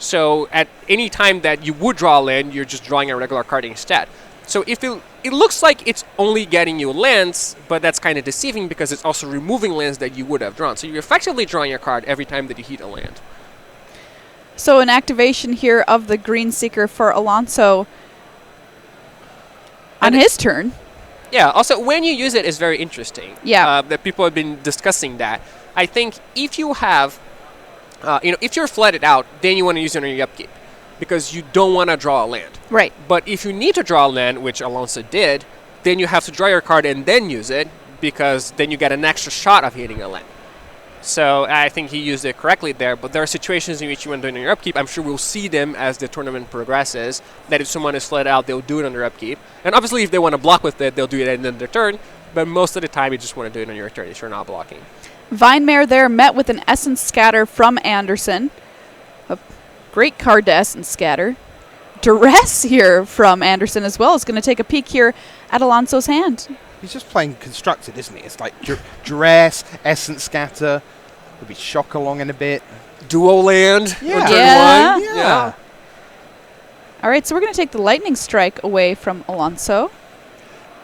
So at any time that you would draw a land, you're just drawing a regular card instead. So if it looks like it's only getting you lands, but that's kind of deceiving because it's also removing lands that you would have drawn. So you're effectively drawing a card every time that you hit a land. So an activation here of the Green Seeker for Alonso on his turn. Yeah, also when you use it is very interesting. Yeah. That people have been discussing that. I think if you have, if you're flooded out, then you want to use it on your upkeep because you don't want to draw a land. Right. But if you need to draw a land, which Alonso did, then you have to draw your card and then use it because then you get an extra shot of hitting a land. So I think he used it correctly there, but there are situations in which you want to do it on your upkeep. I'm sure we'll see them as the tournament progresses, that if someone is fled out, they'll do it on their upkeep. And obviously if they want to block with it, they'll do it at the end of their turn, but most of the time you just want to do it on your turn if you're not blocking. Vinemare there met with an Essence Scatter from Anderson. A great card to Essence Scatter. Duress here from Anderson as well is going to take a peek here at Alonso's hand. He's just playing constructed, isn't he? It's like Duress, Essence Scatter, maybe Shock along in a bit. Duo land Yeah. on turn Yeah. 1. Yeah. All right, so we're going to take the Lightning Strike away from Alonso.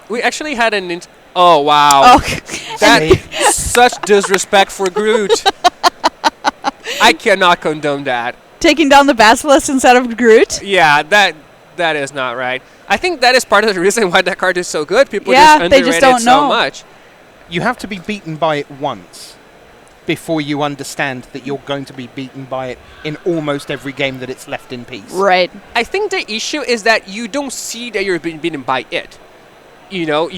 We actually had an... Oh, wow. Oh, That's such disrespect for Groot. I cannot condone that. taking down the Basilisk instead of Groot. Yeah, that is not right. I think that is part of the reason why that card is so good. People Yeah, just they underrate just don't it know. so much. You have to be beaten by it once before you understand that you're going to be beaten by it in almost every game that it's left in peace. Right. I think the issue is that you don't see that you're being beaten by it. You're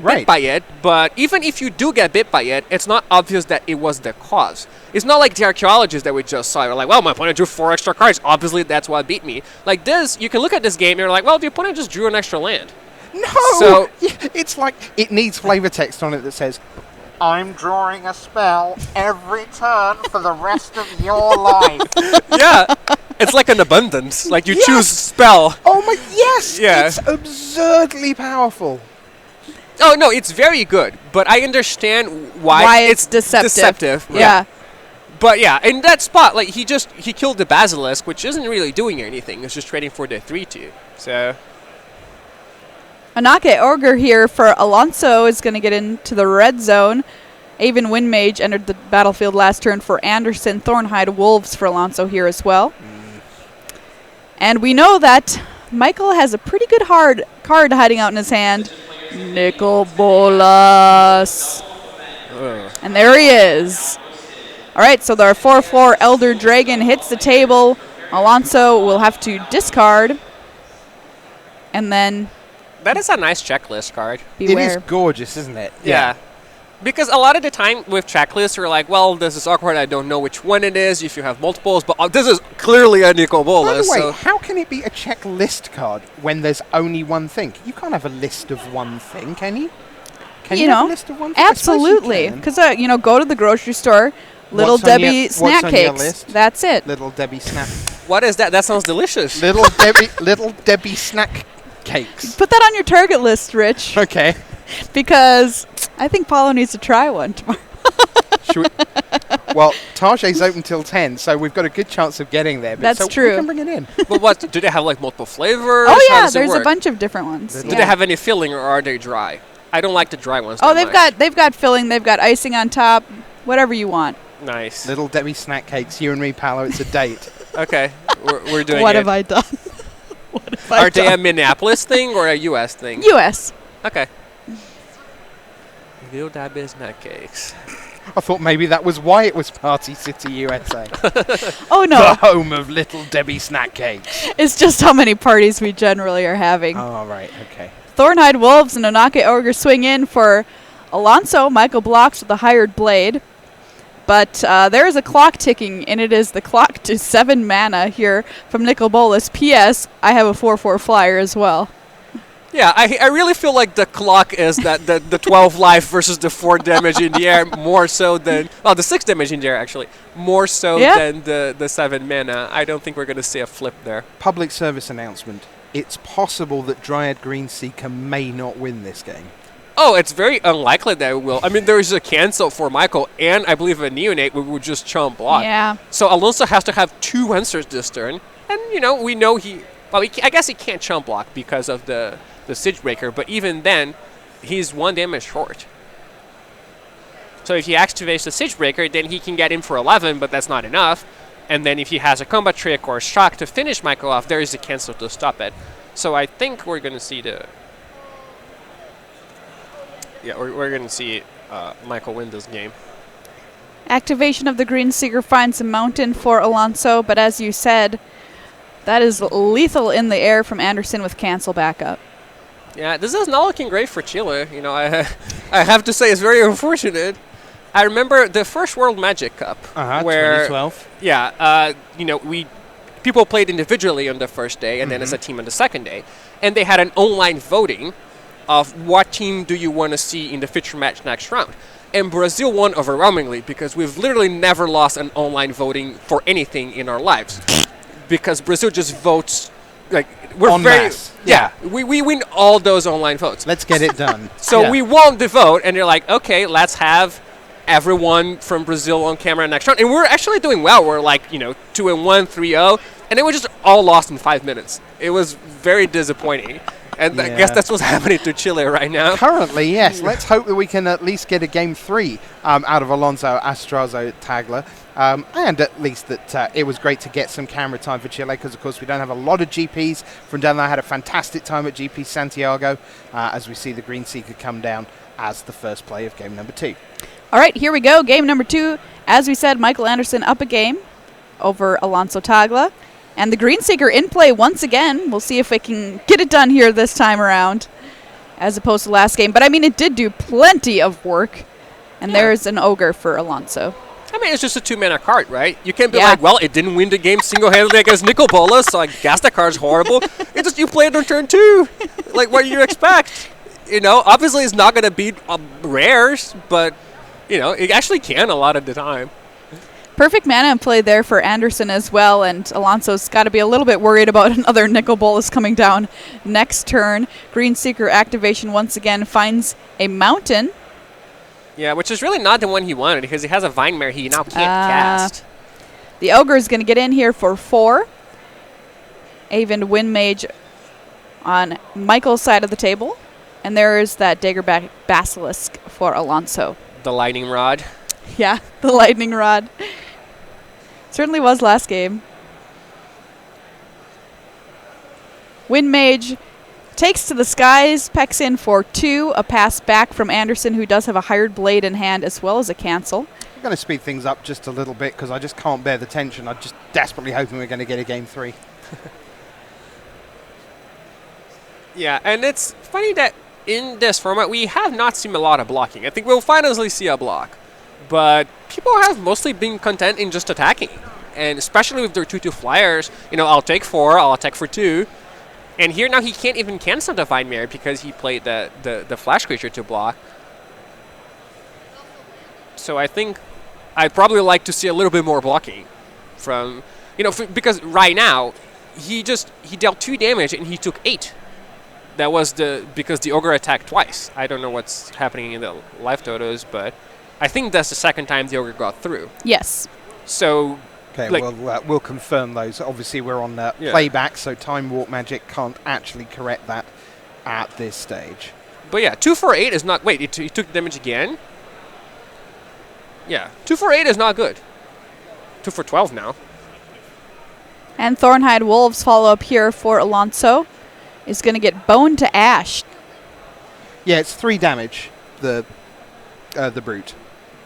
Right. bit by it, but even if you do get bit by it, it's not obvious that it was the cause. It's not like the archaeologists that we just saw. You're like, well, my opponent drew 4 extra cards. Obviously, that's what beat me. Like this, you can look at this game and you're like, well, the opponent just drew an extra land. No! So- It's like it needs flavor text on it that says, I'm drawing a spell every turn for the rest of your life. Yeah, it's like an abundance. Like you Yes. choose spell. Oh my, yes! Yeah. It's absurdly powerful. Oh no, it's very good, but I understand why it's deceptive. Yeah. But yeah, in that spot, like he killed the Basilisk, which isn't really doing anything. It's just trading for the 3/2. So Anake Ogre here for Alonso is going to get into the red zone. Avon Windmage entered the battlefield last turn for Anderson. Thornhide Wolves for Alonso here as well. And we know that Michael has a pretty good hard card hiding out in his hand. Nicol Bolas. And there he is. All right, so our 4/4 Elder Dragon hits the table. Alonso will have to discard. And then that is a nice checklist card. beware. It is gorgeous, isn't it? Yeah. Because a lot of the time with checklists, you're like, well, this is awkward. I don't know which one it is if you have multiples. But this is clearly a Nicol By Bolas. the way, So how can it be a checklist card when there's only one thing? You can't have a list of one thing, can you? Can you have a list of one thing? I suppose you Absolutely. can. Because, go to the grocery store, Little What's on Debbie your- snack what's on your cakes. list? That's it. Little Debbie snack. what is that? That sounds delicious. Little Debbie snack cakes. Put that on your target list, Rich. Okay. because I think Paulo needs to try one tomorrow. Well, Target's open till 10, so we've got a good chance of getting there. But That's so true. We can bring it in. But what, do they have like multiple flavors? Oh How yeah, does it there's a work? bunch of different ones. Do they have any filling or are they dry? I don't like the dry ones. Oh, that they've got filling, they've got icing on top, whatever you want. Nice. Little Debbie snack cakes, you and me, Paolo, it's a date. Okay, we're doing What it. have I done? Are they a Minneapolis thing or a U.S. thing? U.S. Okay. Little Debbie snack cakes. I thought maybe that was why it was Party City, USA. Oh no, The home of Little Debbie snack cakes. it's just how many parties we generally are having. Oh, right, okay. Thornhide Wolves and Onake Ogre swing in for Alonso. Michael blocks with a hired blade. But there is a clock ticking, and it is the clock to 7 mana here from Nicol Bolas. P.S. I have a 4/4 flyer as well. Yeah, I really feel like the clock is that the 12 life versus the 4 damage in the air more so than the 6 damage in the air actually more so than the 7 mana. I don't think we're going to see a flip there. Public service announcement. It's possible that Dryad Greenseeker may not win this game. Oh, it's very unlikely that it will. I mean, there is a cancel for Michael, and I believe a Neonate would just chump block. Yeah. So Alonso has to have 2 answers this turn, and we know I guess he can't chump block because of the Siege Breaker, but even then, he's 1 damage short. So if he activates the Siege Breaker, then he can get in for 11, but that's not enough. And then if he has a combat trick or a shock to finish Michael off, there is a cancel to stop it. So I think we're going to see we're going to see Michael win this game. Activation of the Greenseeker finds a mountain for Alonso, but as you said, that is lethal in the air from Anderson with cancel backup. Yeah, this is not looking great for Chile. I have to say it's very unfortunate. I remember the first World Magic Cup where 2012. Yeah, people played individually on the first day and then as a team on the second day, and they had an online voting of what team do you want to see in the feature match next round. And Brazil won overwhelmingly because we've literally never lost an online voting for anything in our lives. Because Brazil just votes like we're En very masse. yeah. We win all those online votes. Let's get it done. So we won the vote, and they're like, okay, let's have everyone from Brazil on camera next round. And we're actually doing well. We're like 2-1, 3-0, and then we just all lost in 5 minutes. It was very disappointing. And I guess that's what's happening to Chile right now. Currently, yes. Let's hope that we can at least get a game 3 out of Alonso, Astrazo, Tagler. And at least that it was great to get some camera time for Chile because, of course, we don't have a lot of GPs from down there. I had a fantastic time at GP Santiago as we see the Greenseeker come down as the first play of game number 2. All right, here we go. Game number 2. As we said, Michael Anderson up a game over Alonso Tagla. And the Greenseeker in play once again. We'll see if we can get it done here this time around as opposed to last game. But, I mean, it did do plenty of work. And there's an Ogre for Alonso. I mean, it's just a 2-mana card, right? You can't be like, well, it didn't win the game single-handedly against Nicol Bolas, so I guess that card's horrible. It's just you play it on turn 2. Like, what do you expect? Obviously it's not going to beat rares, but, it actually can a lot of the time. Perfect mana in play there for Anderson as well, and Alonso's got to be a little bit worried about another Nicol Bolas coming down next turn. Greenseeker activation once again finds a mountain. Yeah, which is really not the one he wanted because he has a Vine Mare he now can't cast. The Ogre is going to get in here for 4. Aven Wind Mage on Michael's side of the table, and there is that Daggerback Basilisk for Alonso. The Lightning Rod. Yeah, the Lightning Rod. Certainly was last game. Wind Mage takes to the skies, pecks in for 2, a pass back from Anderson, who does have a hired blade in hand as well as a cancel. I'm going to speed things up just a little bit because I just can't bear the tension. I'm just desperately hoping we're going to get a game 3. Yeah, and it's funny that in this format we have not seen a lot of blocking. I think we'll finally see a block. But people have mostly been content in just attacking. And especially with their 2/2 flyers, I'll take 4, I'll attack for 2. And here now he can't even cancel the Vine Mare because he played the flash creature to block. So I think I'd probably like to see a little bit more blocking from, because right now he dealt 2 damage and he took 8. that was because the ogre attacked twice. I don't know what's happening in the live totals, but I think that's the second time the ogre got through. Yes. So, Okay, like, we'll confirm those. Obviously, we're on Yeah. playback, so Time Warp Magic can't actually correct that at this stage. but yeah, 2 for 8 is not. Wait, he took damage again. Yeah, 2 for 8 is not good. 2 for 12 now. And Thornhide Wolves follow up here for Alonso. Is going to get boned to ash. Yeah, it's 3 damage. The brute.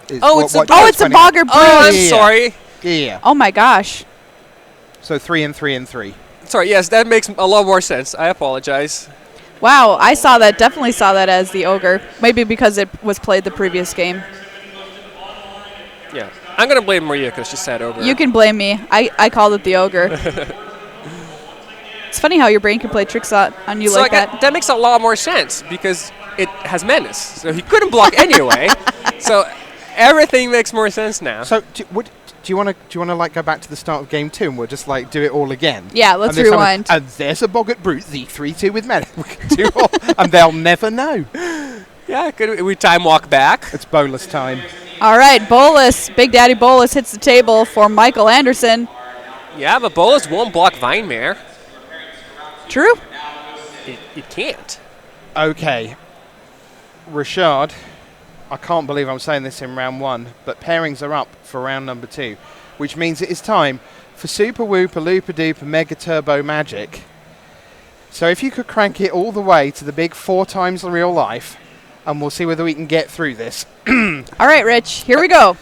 Is It's a It's a Bogger Brute. Oh, I'm Yeah. sorry. Yeah. Oh my gosh. So 3 and 3 and 3. Sorry, yes, that makes a lot more sense. I apologize. Wow, definitely saw that as the ogre. Maybe because it was played the previous game. Yeah. I'm going to blame Maria because she said ogre. You can blame me. I called it the ogre. It's funny how your brain can play tricks on you like that. That makes a lot more sense because it has menace. So he couldn't block anyway. So everything makes more sense now. So do you want to like go back to the start of game 2 and we'll just like do it all again? Yeah, let's And this time rewind. and there's a Boggart Brute, the 3-2 with menace. We can do all, and they'll never know. Yeah, could we time walk back? It's Bolus time. All right, Bolus, Big Daddy Bolus hits the table for Michael Anderson. Yeah, but Bolus won't block Vinemare. True. It can't. Okay. Rashad, I can't believe I'm saying this in round 1, but pairings are up for round number 2, which means it is time for Super Wooper Looper Duper Mega Turbo Magic. So if you could crank it all the way to the big 4 times the real life, and we'll see whether we can get through this. All right, Rich, here we go.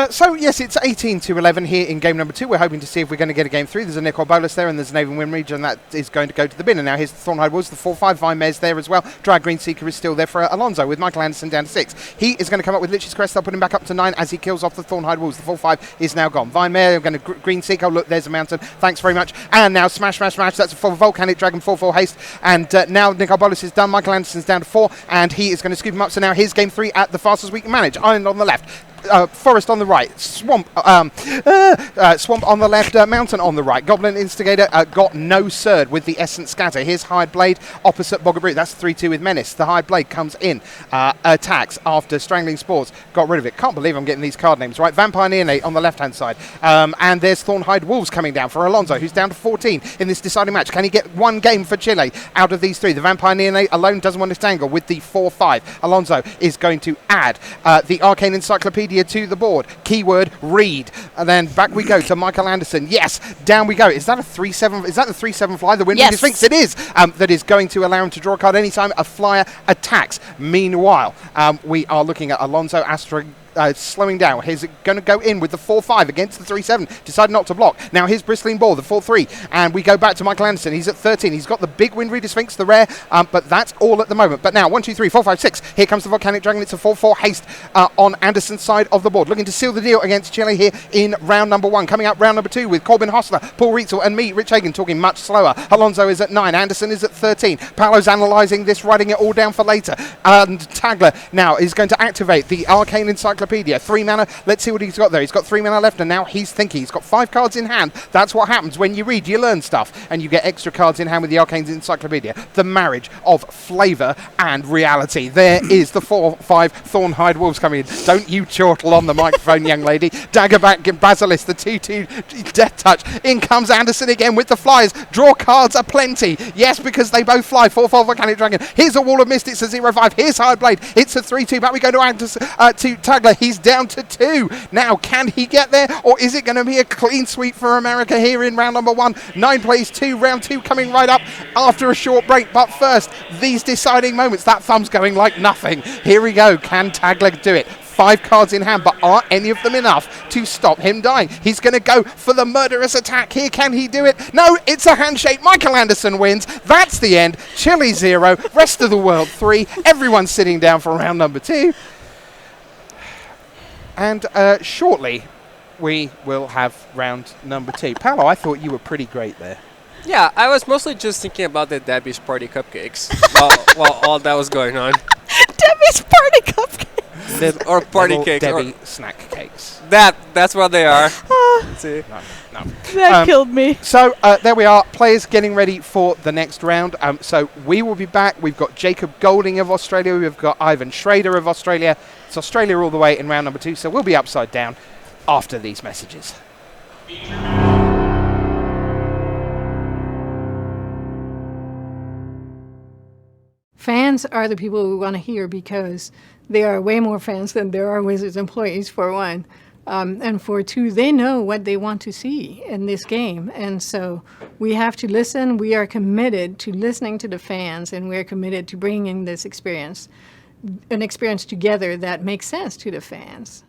So, yes, it's 18-11 here in game number 2. We're hoping to see if we're going to get a game 3. There's a Nicol Bolus there, and there's an Avon Windreach, and that is going to go to the bin. And now here's the Thornhide Woods, the 4-5. Vimere's there as well. Drag Green Seeker is still there for Alonso, with Michael Anderson down to 6. He is going to come up with Lich's Crest. They'll put him back up to 9 as he kills off the Thornhide Wolves. The 4-5 is now gone. Vimere going to Green Seeker. Oh, look, there's a mountain. Thanks very much. And now smash. That's a full Volcanic Dragon, 4-4 haste. And now Nicol Bolus is done. Michael Anderson's down to 4, and he is going to scoop him up. So now here's game 3 at the fastest we can manage. Island on the left. Forest on the right, swamp on the left, mountain on the right. Goblin Instigator got no surd with the Essence Scatter. Here's Hired Blade opposite Boggart Brute. That's 3-2 with Menace. The Hired Blade comes in, attacks after Strangling Spores. Got rid of it. Can't believe I'm getting these card names right. Vampire Neonate on the left-hand side. And there's Thornhide Wolves coming down for Alonso, who's down to 14 in this deciding match. Can he get one game for Chile out of these 3? The Vampire Neonate alone doesn't want to tangle with the 4-5. Alonso is going to add the Arcane Encyclopedia to the board. Keyword read. And then back we go to Michael Anderson. Yes, down we go. Is that a 3-7? Is that the 3-7 flyer? The Windreach Sphinx? It is. That is going to allow him to draw a card anytime a flyer attacks. Meanwhile, we are looking at Alonso Astra. Slowing down. He's going to go in with the 4-5 against the 3-7. Decided not to block. Now here's Bristling Ball, the 4-3. And we go back to Michael Anderson. He's at 13. He's got the big Windreader Sphinx, the rare, but that's all at the moment. But now, 1, 2, 3, 4, 5, 6. Here comes the Volcanic Dragon. It's a 4-4 haste on Anderson's side of the board. Looking to seal the deal against Chile here in round number 1. Coming up round number 2 with Corbin Hostler, Paul Rietzel, and me, Rich Hagen, talking much slower. Alonso is at 9. Anderson is at 13. Paolo's analysing this, writing it all down for later. And Tagler now is going to activate the Arcane Encyclopedia. 3 mana. Let's see what he's got there. He's got 3 mana left, and now he's thinking. He's got 5 cards in hand. That's what happens when you read. You learn stuff, and you get extra cards in hand with the Arcane Encyclopedia. The marriage of flavour and reality. There is the 4-5 Thornhide Wolves coming in. Don't you chortle on the microphone, young lady. Daggerback Basilisk, the 2-2 Death Touch. In comes Anderson again with the flyers. Draw cards aplenty. Yes, because they both fly. 4-4 Volcanic Dragon. Here's a Wall of Mist. It's a 0-5. Here's Hard Blade. It's a 3-2. Back we go to Anderson, to Tagler. He's down to 2. Now, can he get there, or is it going to be a clean sweep for America here in round number 1? 9 plays 2, round 2 coming right up after a short break. But first, these deciding moments. That thumb's going like nothing. Here we go. Can Tagler do it? 5 cards in hand, but are any of them enough to stop him dying? He's going to go for the murderous attack here. Can he do it? No, it's a handshake. Michael Anderson wins. That's the end. Chile 0, rest of the world 3. Everyone's sitting down for round number 2. And shortly, we will have round number 2. Paolo, I thought you were pretty great there. Yeah, I was mostly just thinking about the Debbie's Party Cupcakes while all that was going on. Debbie's Party Cupcakes. Or party cakes. Debbie snack cakes. That's what they are. See? No. That killed me. So there we are, players getting ready for the next round. So we will be back. We've got Jacob Golding of Australia. We've got Ivan Schrader of Australia. It's Australia all the way in round number 2. So we'll be upside down after these messages. Fans are the people we want to hear because there are way more fans than there are Wizards employees, for one. And for two, they know what they want to see in this game. And so we have to listen. We are committed to listening to the fans, and we're committed to bringing this experience, an experience together that makes sense to the fans.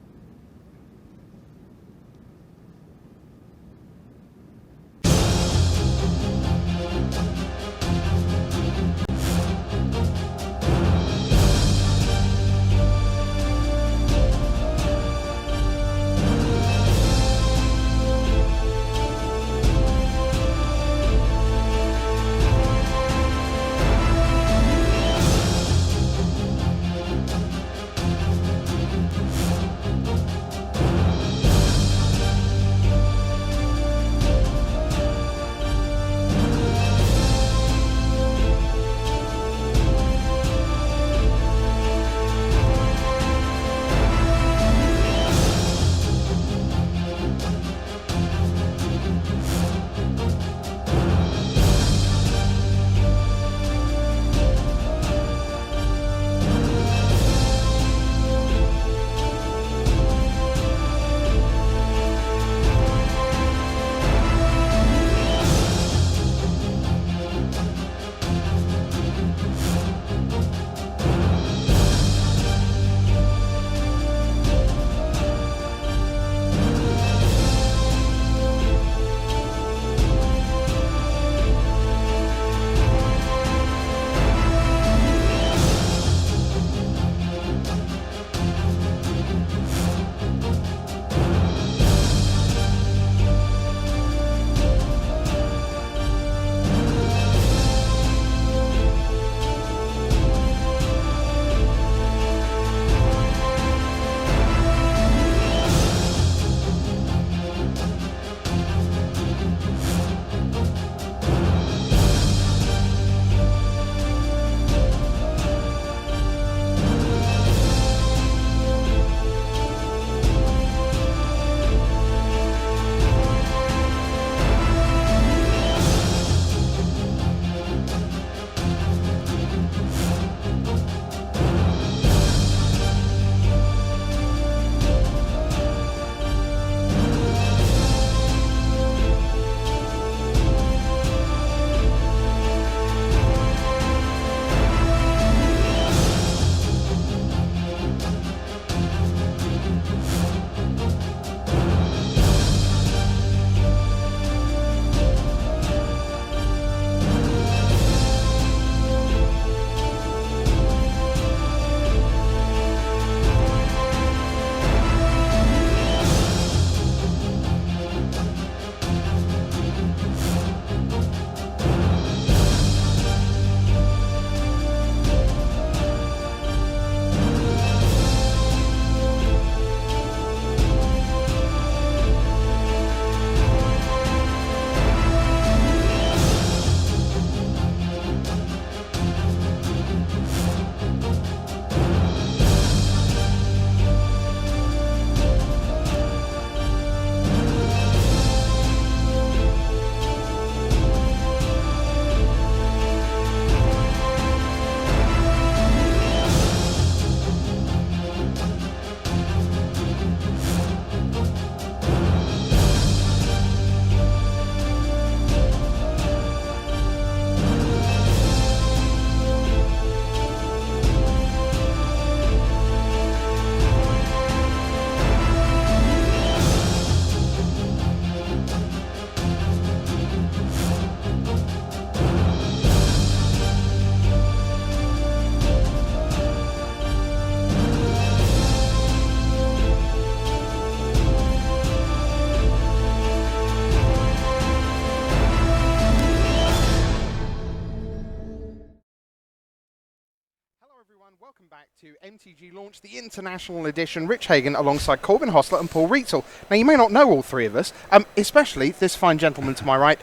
To MTG launch the International Edition, Rich Hagan alongside Corbin Hostler and Paul Reitzel. Now, you may not know all three of us, especially this fine gentleman to my right.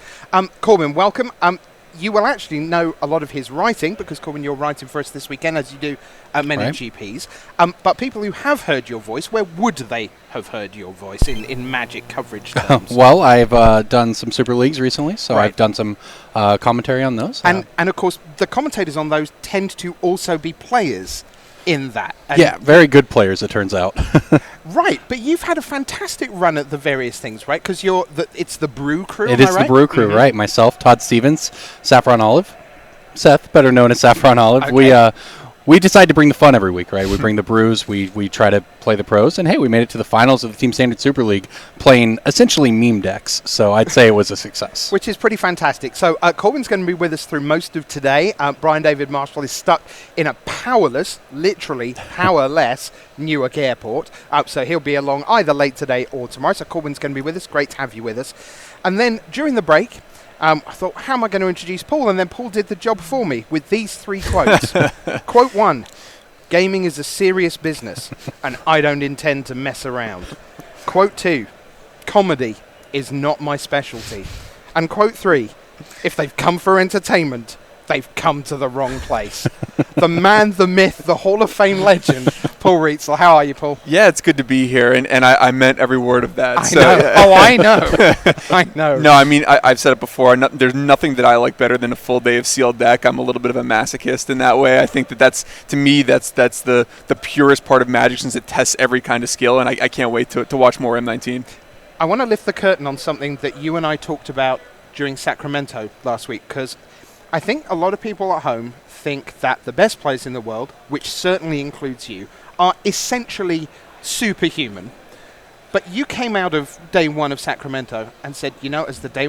Corbin, welcome. You will actually know a lot of his writing, because, Corbin, you're writing for us this weekend, as you do at many GPs. But people who have heard your voice, where would they have heard your voice in Magic coverage terms? Well, I've done some Super Leagues recently, so I've done some commentary on those. And, of course, the commentators on those tend to also be players in that. And yeah, very good players, it turns out. Right, but you've had a fantastic run at the various things, right? Because it's the Brew Crew, It is the Brew Crew, right. Myself, Todd Stevens, Saffron Olive, Seth, better known as Saffron Olive. Okay. We decide to bring the fun every week, right? We bring the brews, we try to play the pros, and hey, we made it to the finals of the Team Standard Super League playing essentially meme decks, so I'd say it was a success. Which is pretty fantastic. So Corbin's going to be with us through most of today. Brian David Marshall is stuck in a powerless, literally powerless, Newark airport, so he'll be along either late today or tomorrow. So Corbin's going to be with us. Great to have you with us. And then during the break, I thought, how am I going to introduce Paul? And then Paul did the job for me with these three quotes. Quote 1, gaming is a serious business, and I don't intend to mess around. Quote 2, comedy is not my specialty. And quote 3, if they've come for entertainment, they've come to the wrong place. The man, the myth, the Hall of Fame legend, Paul Reitzel. How are you, Paul? Yeah, it's good to be here, and I meant every word of that. I know. Oh, I know. I know. No, I mean, I've said it before. There's nothing that I like better than a full day of sealed deck. I'm a little bit of a masochist in that way. I think that's to me, that's the purest part of Magic, since it tests every kind of skill, and I can't wait to watch more M19. I want to lift the curtain on something that you and I talked about during Sacramento last week, because I think a lot of people at home think that the best players in the world, which certainly includes you, are essentially superhuman. But you came out of day one of Sacramento and said, as the day